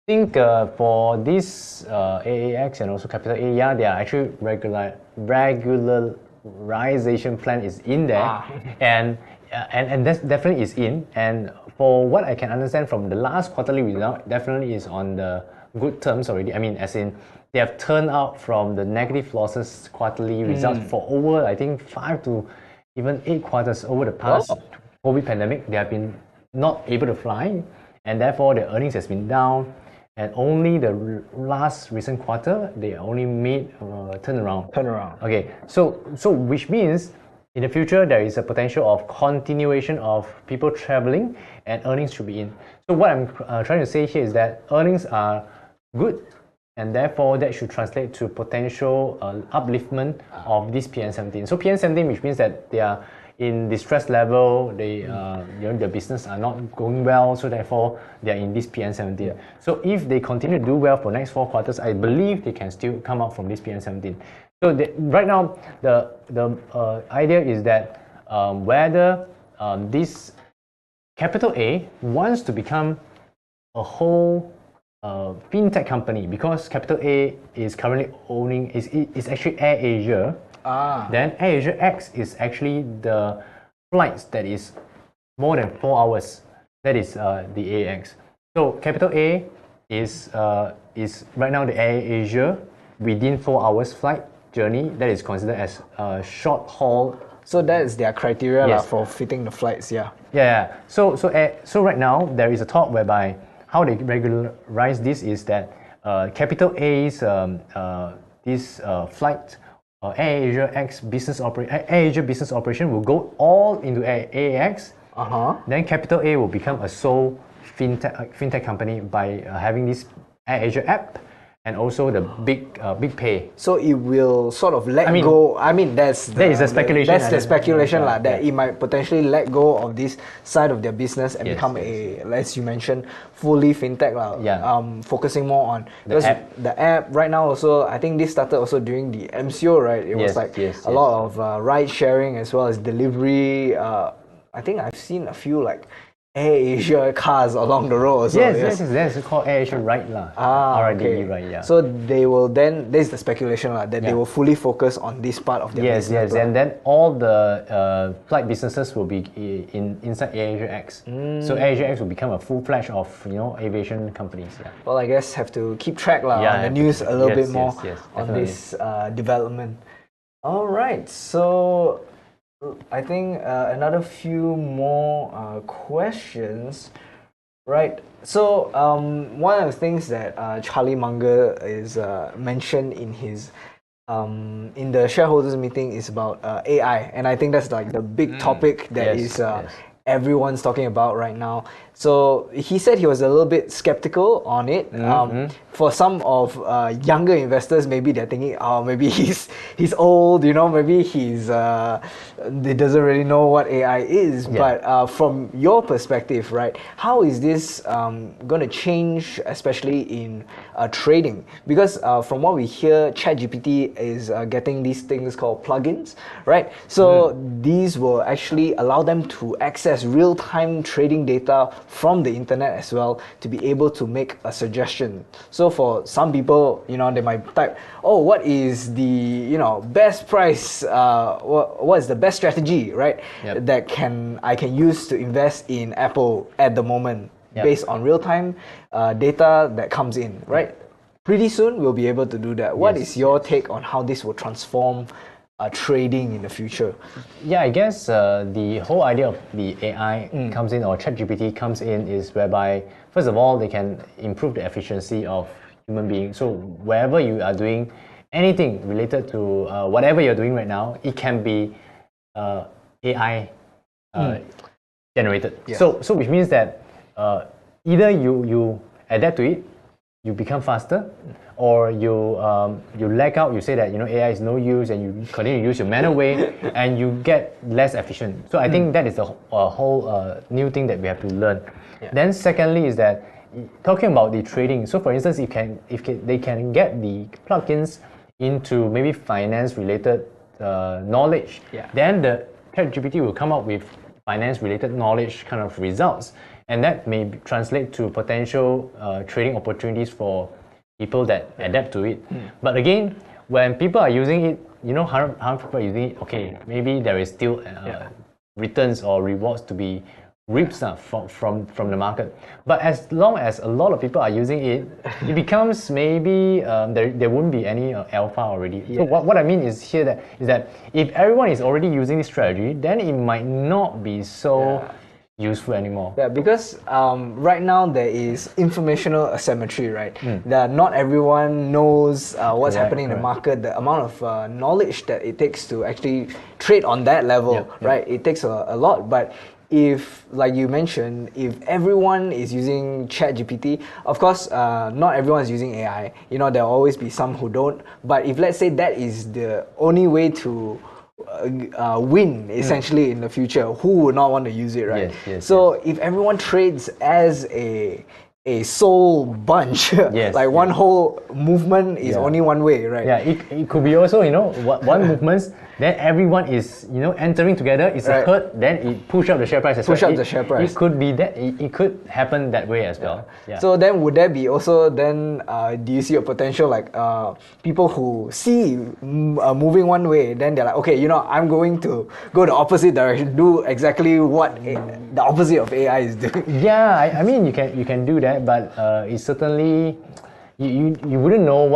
I think for this AAX and also Capital A, yeah, they are actually regularization plan is in there, and that definitely is in. And for what I can understand from the last quarterly result, definitely is on the good terms already. I mean, as in they have turned out from the negative losses quarterly results for over, I think, 5 to even 8 quarters over the past COVID pandemic. They have been not able to fly, and therefore their earnings has been down. And only the last recent quarter, they only made turnaround. Okay, so which means in the future there is a potential of continuation of people traveling, and earnings should be in. So what I'm trying to say here is that earnings are good, and therefore that should translate to potential upliftment of this PN17. So PN17, which means that they are in distress level, they their business are not going well, so therefore they are in this PN17. So if they continue to do well for next 4 quarters, I believe they can still come out from this PN17. So right now the idea is that whether this Capital A wants to become a whole fintech company, because Capital A is currently owning is actually AirAsia. Then AirAsia X is actually the flights that is more than 4 hours. That is the AX. So Capital A is right now the AirAsia within 4 hours flight journey. That is considered as a short haul. So that is their criteria for fitting the flights. Yeah. So right now there is a talk whereby how they regularize this is that Capital A's this flight. AirAsia X AirAsia business operation will go all into AAX. Then Capital A will become a sole fintech company by having this AirAsia app and also the big pay. So it will sort of let go. I mean, that is the speculation. That's the speculation that it might potentially let go of this side of their business and become as you mentioned, fully fintech focusing more on the app right now. Also, I think this started also during the MCO, right? It was a lot of ride sharing as well as delivery. I think I've seen a few like AirAsia cars along the road. So yes, that's called AirAsia Ride RIDE, right? Yeah. So they will then, this is the speculation that they will fully focus on this part of their business. Yes, and then all the flight businesses will be inside AirAsia X. So AirAsia X will become a full-fledged of aviation companies. Yeah. Well, I guess have to keep track on the news a little bit more on this development. All right, so I think another few more questions, right? So one of the things that Charlie Munger is mentioned in his in the shareholders meeting is about AI, and I think that's like the big topic that everyone's talking about right now. So he said he was a little bit skeptical on it. For some of younger investors, maybe they're thinking, oh, maybe he's old, maybe he doesn't really know what AI is. But from your perspective, right, how is this going to change, especially in trading? Because from what we hear, ChatGPT is getting these things called plugins, right? So these will actually allow them to access real-time trading data from the internet as well to be able to make a suggestion. So for some people, they might type, oh, what is the best price? What is the best strategy, right? That I can use to invest in Apple at the moment based on real-time data that comes in, right? Pretty soon we'll be able to do that. What is your take on how this will transform trading in the future? Yeah, I guess the whole idea of the AI comes in, or ChatGPT comes in, is whereby, first of all, they can improve the efficiency of human beings. So wherever you are doing anything related to whatever you're doing right now, it can be AI generated. So which means that either you adapt to it, you become faster, or you lag out, you say that AI is no use, and you continue to use your manual way, and you get less efficient. So I think that is a whole new thing that we have to learn. Then secondly is that talking about the trading. So, for instance, they can get the plugins into maybe finance-related knowledge, then the ChatGPT will come up with finance-related knowledge kind of results, and that may translate to potential trading opportunities for people that adapt to it. But again, when people are using it, how people are using it, okay, maybe there is still returns or rewards to be reaped from the market. But as long as a lot of people are using it, it becomes maybe there won't be any alpha already. So what I mean is that if everyone is already using this strategy, then it might not be so useful anymore. Yeah, because right now there is informational asymmetry, right? That not everyone knows what's happening in the market, the amount of knowledge that it takes to actually trade on that level, right? It takes a lot, but if, like you mentioned, if everyone is using ChatGPT, of course, not everyone is using AI. There'll always be some who don't. But if, let's say, that is the only way to win, essentially, in the future, who would not want to use it, right? So if everyone trades as a sole bunch, one whole movement is only one way, right? Yeah, it could be also, one movement, then everyone is, entering together, it's a herd, then it push up the share price as well. It could be that, it could happen that way as well. Yeah. So then would there be also then, do you see a potential like people who see moving one way, then they're like, okay, I'm going to go the opposite direction, do exactly what the opposite of AI is doing. Yeah, I mean, you can do that, but it's certainly, you wouldn't know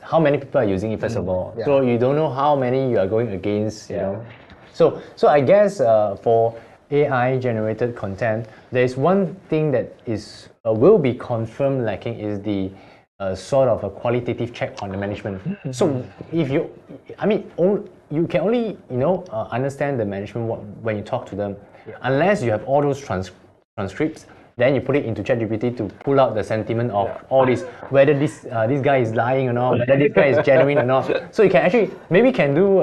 how many people are using it first of all. So you don't know how many you are going against, you know. So I guess for AI generated content, there is one thing that will be confirmed lacking is the sort of a qualitative check on the management. So if you can only understand the management when you talk to them, unless you have all those transcripts. Then you put it into ChatGPT to pull out the sentiment of all this, whether this guy is lying or not, whether this guy is genuine or not. So you can actually maybe do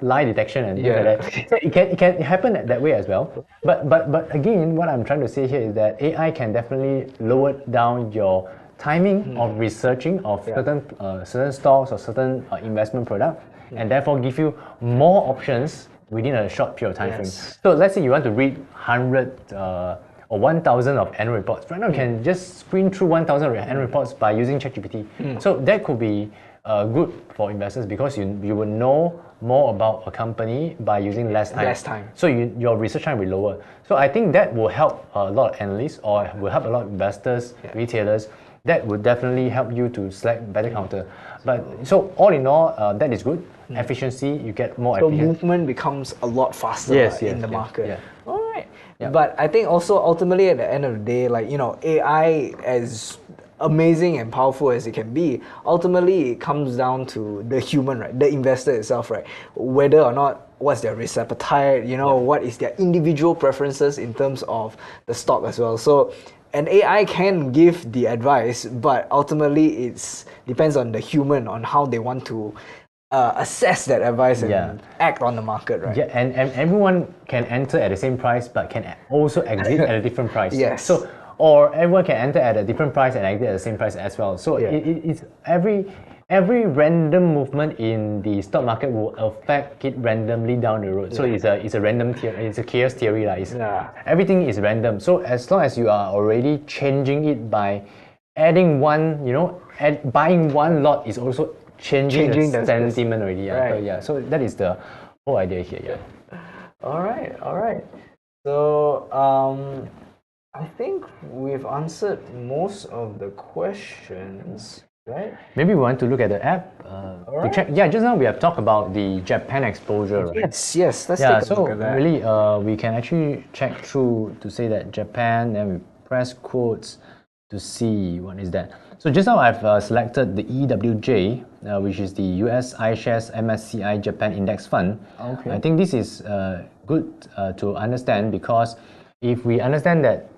lie detection and things like that. So it can happen that way as well. But again, what I'm trying to say here is that AI can definitely lower down your timing of researching of certain stocks or certain investment product, and therefore give you more options within a short period of time frame. So let's say you want to read 100 or 1,000 of annual reports. Right now, you can just screen through 1,000 annual reports by using ChatGPT. So that could be good for investors because you will know more about a company by using less time. So your research time will be lower. So I think that will help a lot of analysts or will help a lot of investors, retailers. That would definitely help you to select better counter. But so all in all, that is good. Efficiency, you get more efficient. So movement becomes a lot faster in the market. All right. Yeah. But I think also ultimately at the end of the day, AI, as amazing and powerful as it can be, ultimately it comes down to the human, right? The investor itself, right? Whether or not what's their risk appetite, what is their individual preferences in terms of the stock as well. So an AI can give the advice, but ultimately it depends on the human, on how they want to assess that advice and act on the market, right? Yeah, and everyone can enter at the same price, but can also exit at a different price. Yes. So, or everyone can enter at a different price and exit at the same price as well. So it's every random movement in the stock market will affect it randomly down the road. So it's a random theory. It's a chaos theory, Everything is random. So as long as you are already changing it by adding one, buying one lot is also changing the sentiment already. Right. So that is the whole idea here. All right. So I think we've answered most of the questions, right? Maybe we want to look at the app to check. Yeah, just now we have talked about the Japan exposure, right? Yes. Let's take a look at that. Really, we can actually check through to say that Japan, then we press quotes to see what is that. So just now I've selected the EWJ, which is the US iShares MSCI Japan Index Fund. Okay. I think this is good to understand because if we understand that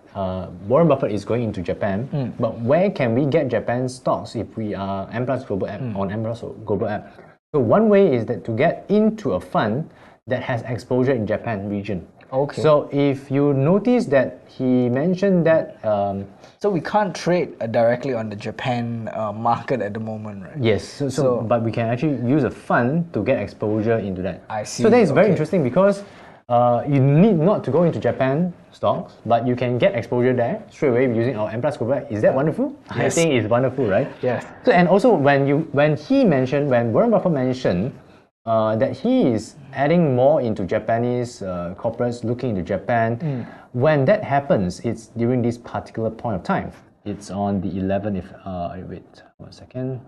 Warren Buffett is going into Japan, but where can we get Japan stocks if we are M Plus Global app on M Plus Global app? So one way is that to get into a fund that has exposure in Japan region. Okay. So if you notice that he mentioned that So we can't trade directly on the Japan market at the moment, right? yes, but we can actually use a fund to get exposure into that. I see, So that is very okay. interesting because you need not to go into Japan stocks, but you can get exposure there straight away using our M Plus Global. Is that wonderful? I Yes. think it's wonderful, right? Yes. So and also when Warren Buffett mentioned that he is adding more into Japanese corporates looking into Japan. When that happens, it's during this particular point of time. It's on the 11th. Wait 1 second.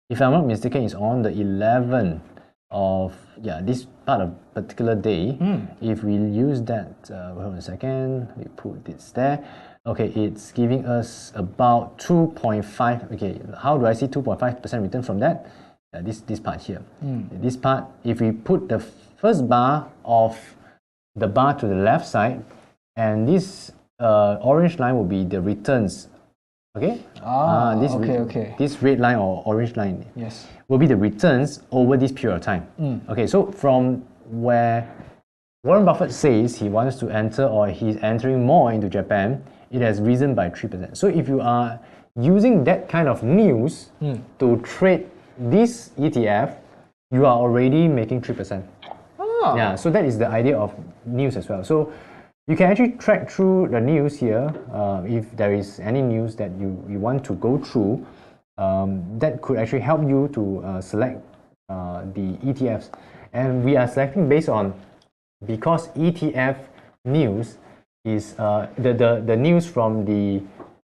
If I'm not mistaken, it's on the 11th of this part of particular day. If we use that, hold on a second. We put this there. Okay, it's giving us about 2.5. Okay, how do I see 2.5% return from that? This part here. This part, if we put the first bar of the bar to the left side, and this orange line will be the returns. Okay. This red line or orange line. Yes. Will be the returns over this period of time. Okay. So from where Warren Buffett says he wants to enter or he's entering more into Japan, it has risen by 3%. So if you are using that kind of news to trade this ETF, you are already making 3%. Yeah, so that is the idea of news as well. So you can actually track through the news here. If there is any news that you want to go through, that could actually help you to select the ETFs. And we are selecting based on, because ETF news is the news from the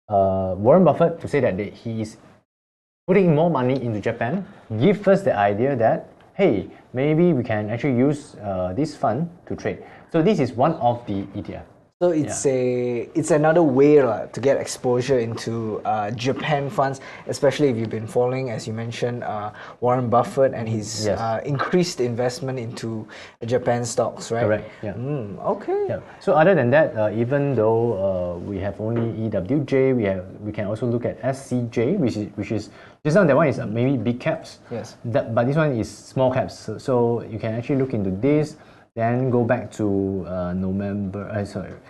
Warren Buffett to say that he is putting more money into Japan, give us the idea that, hey, maybe we can actually use this fund to trade. So this is one of the ETF. So it's another way to get exposure into Japan funds, especially if you've been following, as you mentioned, Warren Buffett and his increased investment into Japan stocks, right? Correct. Yeah. Okay. Yeah. So other than that, even though we have only EWJ, we can also look at SCJ, which is just now that one is maybe big caps. Yes. But this one is small caps. So you can actually look into this. Then go back to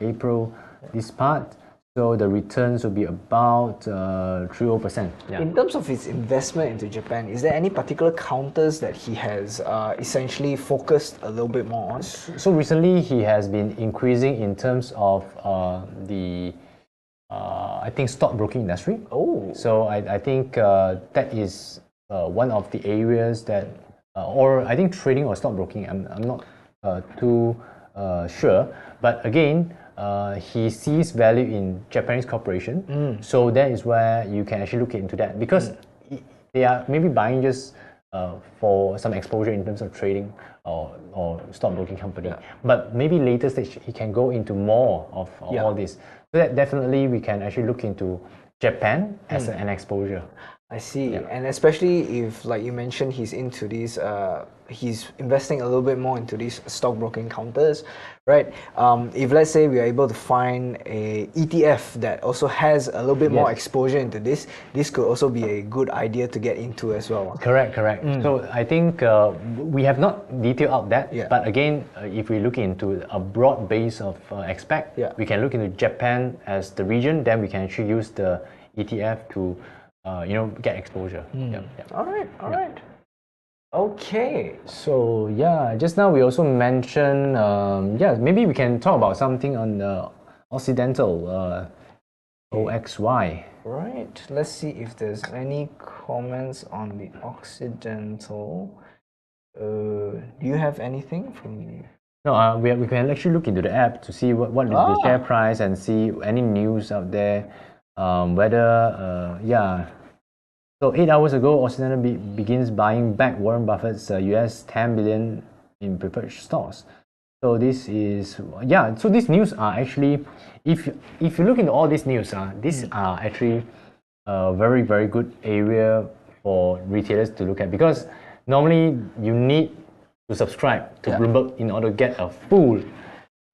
April, this part. So the returns will be about 30%. Yeah. In terms of his investment into Japan, is there any particular counters that he has essentially focused a little bit more on? So recently he has been increasing in terms of the I think stockbroking industry. Oh. So I think that is one of the areas that, or I think trading or stockbroking. I'm not too sure, but again, he sees value in Japanese corporation, so that is where you can actually look into that, because they are maybe buying just for some exposure in terms of trading or stockbroking company, but maybe later stage he can go into more of all this. So that definitely we can actually look into Japan as an exposure. I see. And especially if, like you mentioned, he's into these, he's investing a little bit more into these stockbroking counters, right? If let's say we are able to find a ETF that also has a little bit more exposure into this could also be a good idea to get into as well. Correct. So I think we have not detailed out that, but again, if we look into a broad base of expect, we can look into Japan as the region, then we can actually use the ETF to get exposure. All right. Okay. So just now we also mentioned, maybe we can talk about something on the Occidental, OXY. Right. Let's see if there's any comments on the Occidental. Do you have anything from? No, we can actually look into the app to see what is the share price and see any news out there. So 8 hours ago, Occidental begins buying back Warren Buffett's US $10 billion in preferred stocks. So this is so these news are actually, if you look into all these news, these are actually a very, very good area for retailers to look at, because normally you need to subscribe to Bloomberg in order to get a full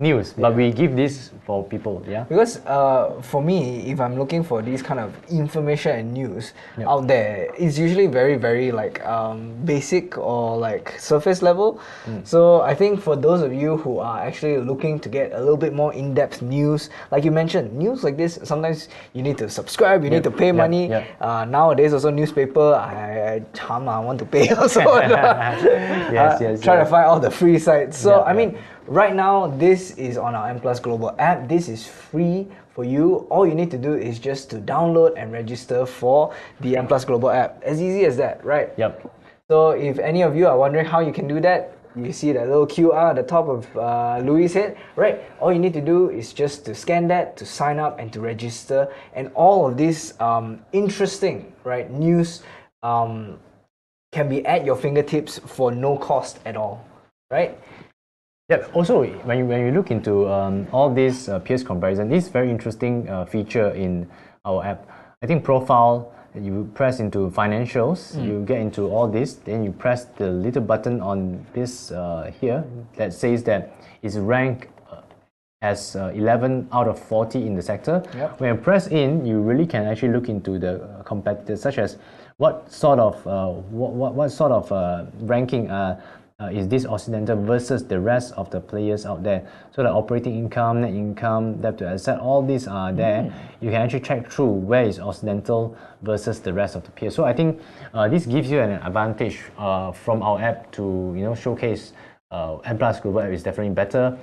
news, but we give this for people. Yeah. Because for me, if I'm looking for these kind of information and news out there, it's usually very, very like basic or like surface level. So I think for those of you who are actually looking to get a little bit more in-depth news, like you mentioned, news like this, sometimes you need to subscribe, you need to pay money. Nowadays also newspaper, I want to pay also. Try to find all the free sites. So I mean, right now, this is on our M Plus Global app. This is free for you. All you need to do is just to download and register for the M Plus Global app. As easy as that, right? Yep. So if any of you are wondering how you can do that, you see that little QR at the top of Louis' head, right? All you need to do is just to scan that, to sign up and to register. And all of this interesting, right, news can be at your fingertips for no cost at all, right? Yeah. Also, when you look into all these peers comparison, this very interesting feature in our app. I think profile. You press into financials. You get into all this. Then you press the little button on this here that says that it's ranked as 11 out of 40 in the sector. When you press in, you really can actually look into the competitors, such as what sort of ranking is this Occidental versus the rest of the players out there. So the operating income, net income, debt to asset, all these are there. You can actually check through where is Occidental versus the rest of the peers. So I think this gives you an advantage from our app to showcase M Plus Global app is definitely better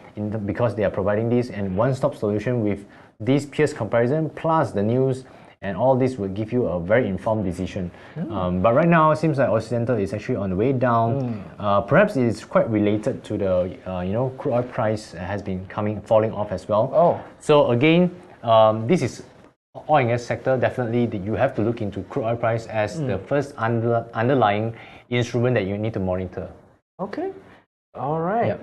because they are providing this and one-stop solution with these peers comparison plus the news. And all this will give you a very informed decision. But right now, it seems like Occidental is actually on the way down. Perhaps it is quite related to the crude oil price has been falling off as well. So again, this is oil and gas sector. Definitely, you have to look into crude oil price as the first underlying instrument that you need to monitor. Okay, all right.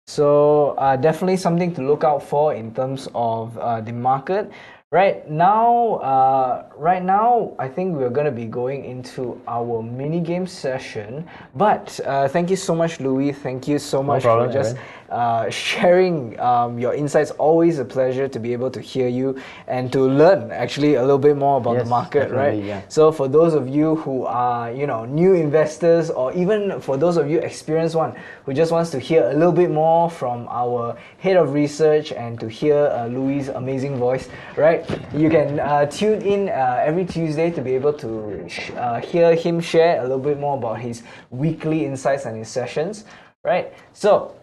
So definitely something to look out for in terms of the market. Right now, I think we're going to be going into our mini game session. But thank you so much, Louis. Thank you so much for just sharing your insights. Always a pleasure to be able to hear you and to learn actually a little bit more about the market, right? Yeah. So for those of you who are new investors, or even for those of you experienced one who just wants to hear a little bit more from our head of research and to hear Louis' amazing voice, right? You can tune in every Tuesday to be able to hear him share a little bit more about his weekly insights and his sessions, right? So,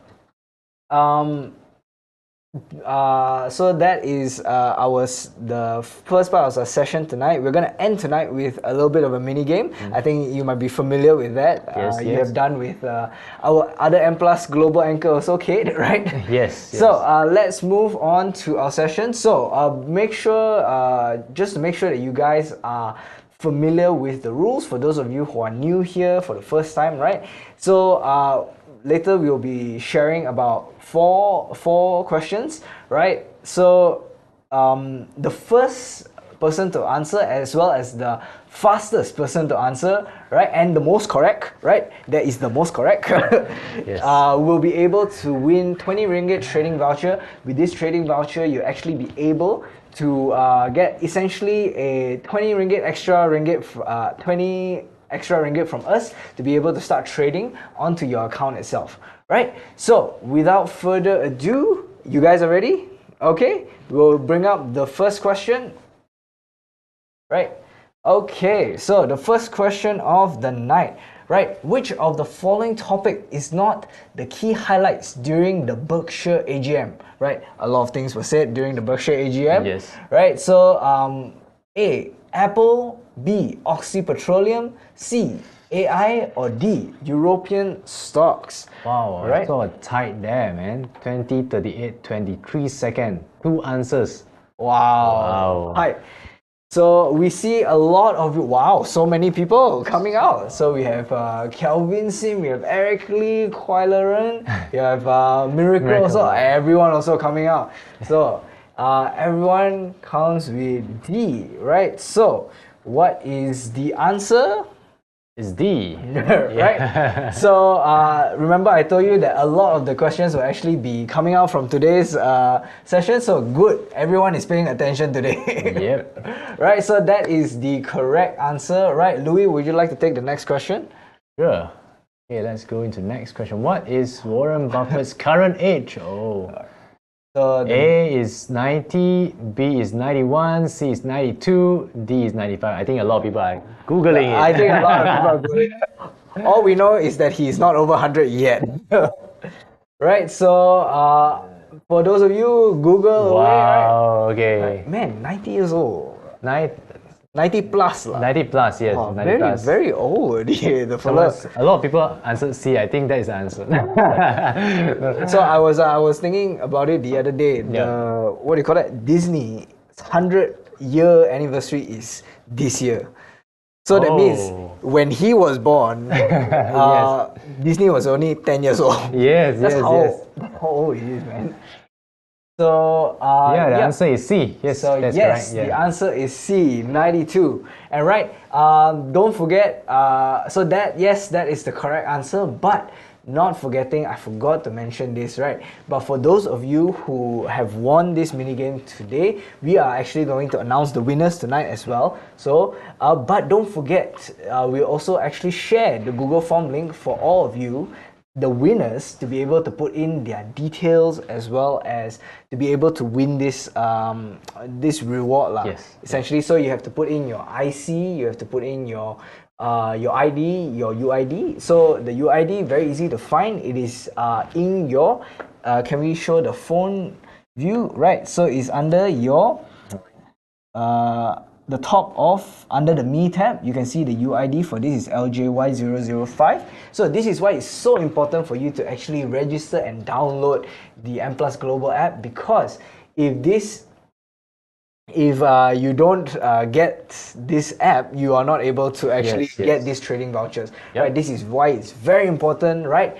so that is the first part of our session tonight. We're going to end tonight with a little bit of a mini game. I think you might be familiar with that. You have done with our other M Plus Global anchor also, Kate, right? Yes. So let's move on to our session. So make sure, just to make sure that you guys are familiar with the rules for those of you who are new here for the first time, right? So later we'll be sharing about four questions, right? So the first person to answer as well as the fastest person to answer, right, and the most correct, right, that is the most correct, will be able to win 20 ringgit trading voucher. With this trading voucher, you'll actually be able to get essentially a 20 extra ringgit from us to be able to start trading onto your account itself, right? So without further ado, you guys are ready? Okay, we'll bring up the first question, right? Okay, so the first question of the night, right? Which of the following topic is not the key highlights during the Berkshire AGM, right? A lot of things were said during the Berkshire AGM, Yes. right? So A, Apple, B, Oxy Petroleum, C, AI, or D, European stocks. Wow, right? I saw a tight there, man. 20, 38, 23 seconds. Two answers. Wow. Hi. So we see a lot of, so many people coming out. So we have Kelvin Sim, we have Eric Lee, Kuai Leren, we have Miracle also, everyone also coming out. So everyone comes with D, right? So what is the answer? It's D. Right? So remember I told you that a lot of the questions will actually be coming out from today's session. So good, everyone is paying attention today. Yep. Right, so that is the correct answer. Right, Louis, would you like to take the next question? Sure. Okay, let's go into the next question. What is Warren Buffett's current age? Oh. So A is 90, B is 91, C is 92, D is 95. I think a lot of people are Googling it. I think a lot of people are doing it. All we know is that he's not over 100 yet. Right, so for those of you, Google away, right? Wow, okay. Man, 90 years old. 90 plus lah. 90 plus, yes. Wow, 90 very, plus. very old. Yeah, the fella. A lot of people answered C. I think that is the answer. So I was thinking about it the other day. The what do you call it? Disney's 100-year anniversary is this year. So that means when he was born, Disney was only 10 years old. Yes, That's yes. how old he is, man. So The answer is C. Yes, so that's yes, correct. the answer is C, 92. And right, don't forget. So that is the correct answer. But not forgetting, I forgot to mention this, right? But for those of you who have won this minigame today, we are actually going to announce the winners tonight as well. So, but don't forget, we'll also actually share the Google Form link for all of you, the winners, to be able to put in their details as well as to be able to win this this reward lah. Yes. Essentially, so you have to put in your IC, you have to put in your ID, your UID. So the UID, very easy to find. It is in your. Can we show the phone view? Right. So it's under your. The top of under the Me tab, you can see the UID for this is LJY005. So this is why it's so important for you to actually register and download the M Plus Global app, because if you don't get this app, you are not able to actually get these trading vouchers. Yep. Right? This is why it's very important, right,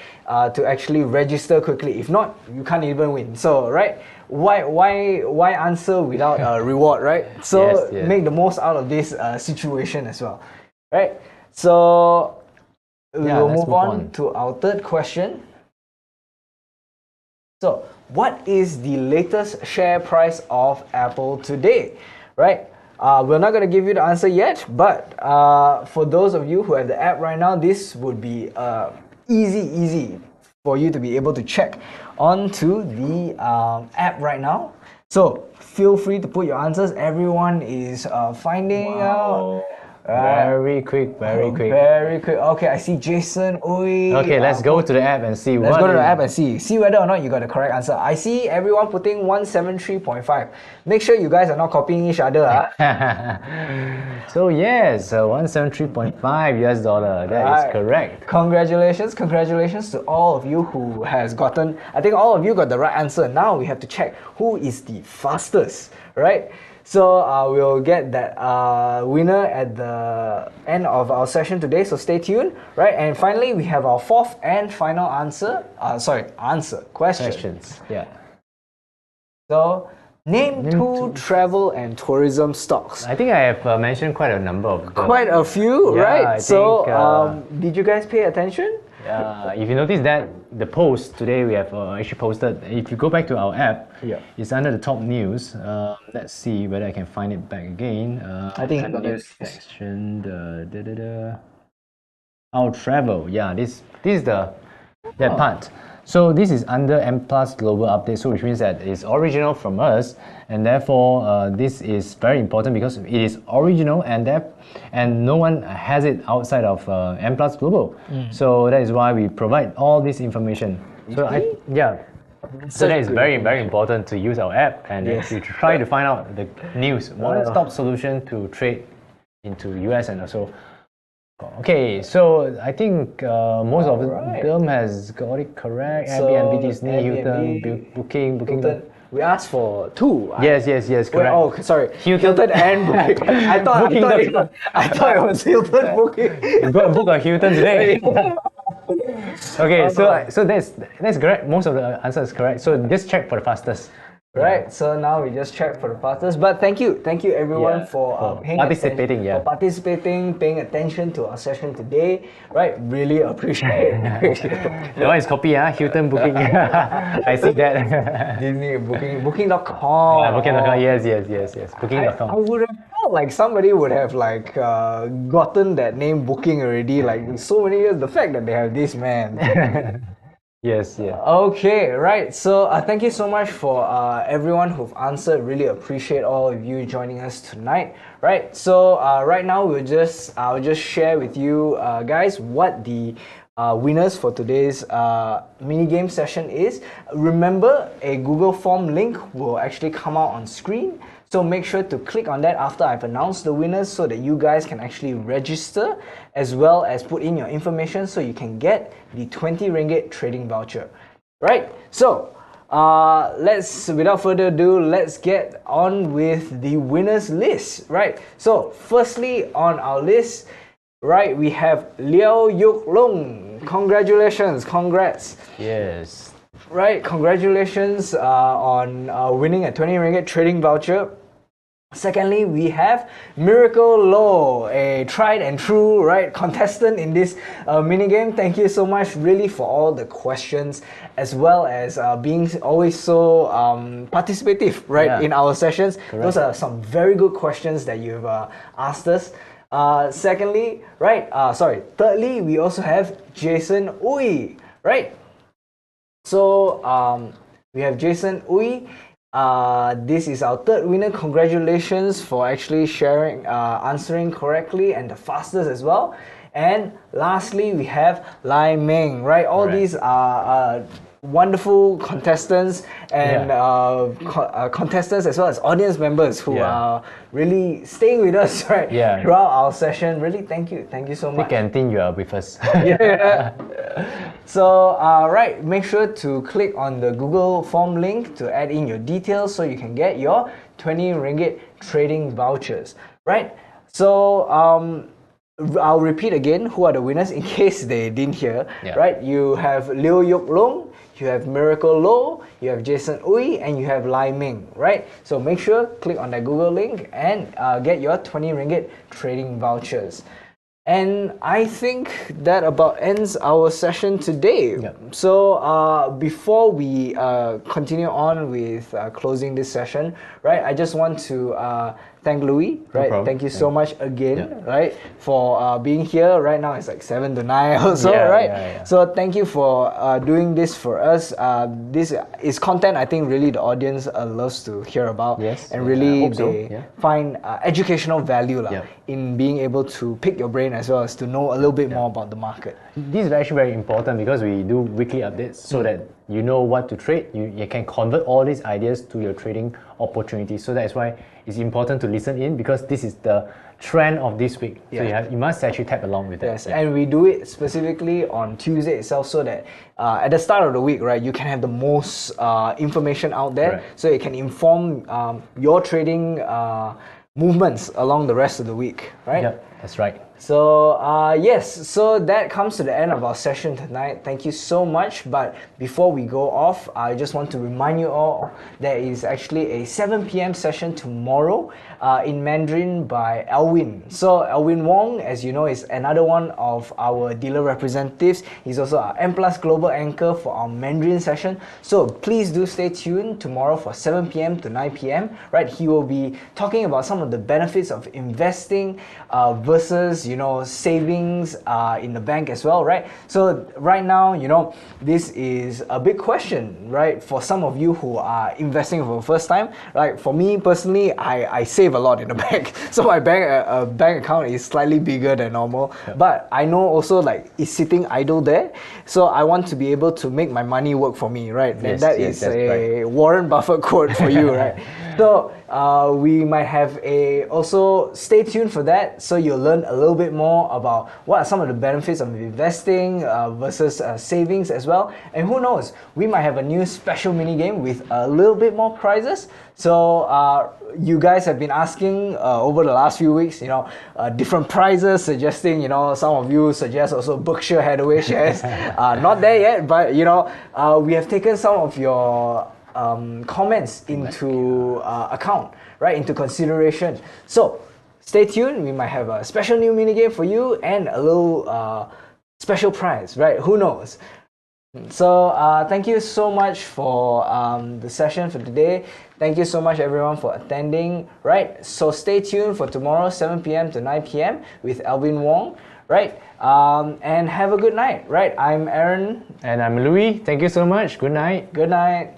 to actually register quickly. If not, you can't even win. So, right, why answer without a reward, right? So make the most out of this situation as well, right? So we will move on to our third question. So, what is the latest share price of Apple today? Right? We're not going to give you the answer yet, but for those of you who have the app right now, this would be easy for you to be able to check onto the app right now. So, feel free to put your answers. Everyone is finding out. Very quick. Okay, I see Jason. Okay, let's go to the app and see. Let's go to the app and see whether or not you got the correct answer. I see everyone putting 173.5. Make sure you guys are not copying each other. So yes, $173.5 US dollar. That is correct. Congratulations to all of you who has gotten. I think all of you got the right answer. Now we have to check who is the fastest, right? So we'll get that winner at the end of our session today. So stay tuned, right? And finally, we have our fourth and final questions. Yeah. So name two travel and tourism stocks. I think I have mentioned quite a number of them. Quite a few, Yeah, right? I So think, did you guys pay attention? If you notice that the post today we have actually posted, if you go back to our app, it's under the top news. Let's see whether I can find it back again. I think news section, our travel. Yeah, this is that part. So this is under M Plus Global Update, so which means that it's original from us, and therefore this is very important because it is original and no one has it outside of M Plus Global. So that is why we provide all this information. So so that is very important to use our app and to try to find out the news, one-stop solution to trade into US and also. Okay, so I think most of them has got it correct. So, Airbnb, Disney, Airbnb, Hilton, Booking. We asked for two. Yes, correct. Sorry. Hilton and Booking. I thought it was Hilton Booking. You got to book a Hilton today. Okay, so that's correct. Most of the answer is correct. So just check for the fastest. Right, so now we just check for the partners. But thank you everyone for participating. for participating, paying attention to our session today. Right, really appreciate it. That one is copy, Hilton booking. I see that. Disney booking.com. Booking.com, yes. Booking.com. I would have felt like somebody would have like gotten that name booking already. Like in so many years, the fact that they have this, man. Yes. Okay, right. So thank you so much for everyone who've answered. Really appreciate all of you joining us tonight. Right. So right now I'll just share with you guys what the winners for today's mini game session is. Remember, a Google form link will actually come out on screen. So make sure to click on that after I've announced the winners so that you guys can actually register as well as put in your information so you can get the 20 ringgit trading voucher. Right? So without further ado, let's get on with the winners list. Right? So firstly on our list, right, we have Loui Low. Congratulations, congrats. Yes. Right, congratulations on winning a 20 ringgit trading voucher. Secondly, we have Miracle Low, a tried and true contestant in this mini game. Thank you so much, really, for all the questions as well as being always so participative, in our sessions. Correct. Those are some very good questions that you've asked us. Thirdly, we also have Jason Ui, right? So we have Jason Ui. This is our third winner. Congratulations for actually answering correctly and the fastest as well. And lastly, we have Lai Ming, right? All these are wonderful contestants and contestants as well as audience members who are really staying with us throughout our session. Really, thank you so much. Thick and thin, you are with us. So make sure to click on the Google form link to add in your details so you can get your 20 ringgit trading vouchers. Right? So I'll repeat again who are the winners in case they didn't hear. Right? You have Loui Low, you have Miracle Low, you have Jason Ui, and you have Lai Ming, right? So make sure, click on that Google link and get your 20 ringgit trading vouchers. And I think that about ends our session today. So before we continue on with closing this session, right, I just want to thank Loui, right? Thank you so much again, right, for being here. Right now it's like 7 to 9 also, right? So thank you for doing this for us. This is content I think really the audience loves to hear about, and really they find educational value in being able to pick your brain as well as to know a little bit more about the market. This is actually very important because we do weekly updates so that you know what to trade. You can convert all these ideas to your trading opportunities. So that's why it's important to listen in because this is the trend of this week. So you must actually tap along with it. And we do it specifically on Tuesday itself so that at the start of the week, right, you can have the most information out there so it can inform your trading movements along the rest of the week, right? Yep, that's right. So yes, so that comes to the end of our session tonight. Thank you so much. But before we go off, I just want to remind you all there is actually a 7 p.m. session tomorrow in Mandarin by Alwin. So Alwin Wong, as you know, is another one of our dealer representatives. He's also our M Plus Global Anchor for our Mandarin session. So please do stay tuned tomorrow for 7 p.m. to 9 p.m. Right, he will be talking about some of the benefits of investing versus savings in the bank as well, right? So right now, this is a big question, right? For some of you who are investing for the first time, right? For me personally, I save a lot in the bank. So my bank account is slightly bigger than normal, but I know also it's sitting idle there. So I want to be able to make my money work for me, right? And that is a Warren Buffett quote for you, right? So we might have also stay tuned for that so you'll learn a little bit more about what are some of the benefits of investing versus savings as well. And who knows, we might have a new special mini game with a little bit more prizes. So you guys have been asking over the last few weeks, different prizes, suggesting, some of you suggest also Berkshire Hathaway shares. Not there yet, but we have taken some of your comments into account, right? Into consideration. So stay tuned. We might have a special new mini game for you and a little special prize, right? Who knows? So thank you so much for the session for today. Thank you so much everyone for attending, right? So stay tuned for tomorrow 7 p.m. to 9 p.m. with Alvin Wong, right? And have a good night, right? I'm Aaron. And I'm Loui. Thank you so much. Good night. Good night.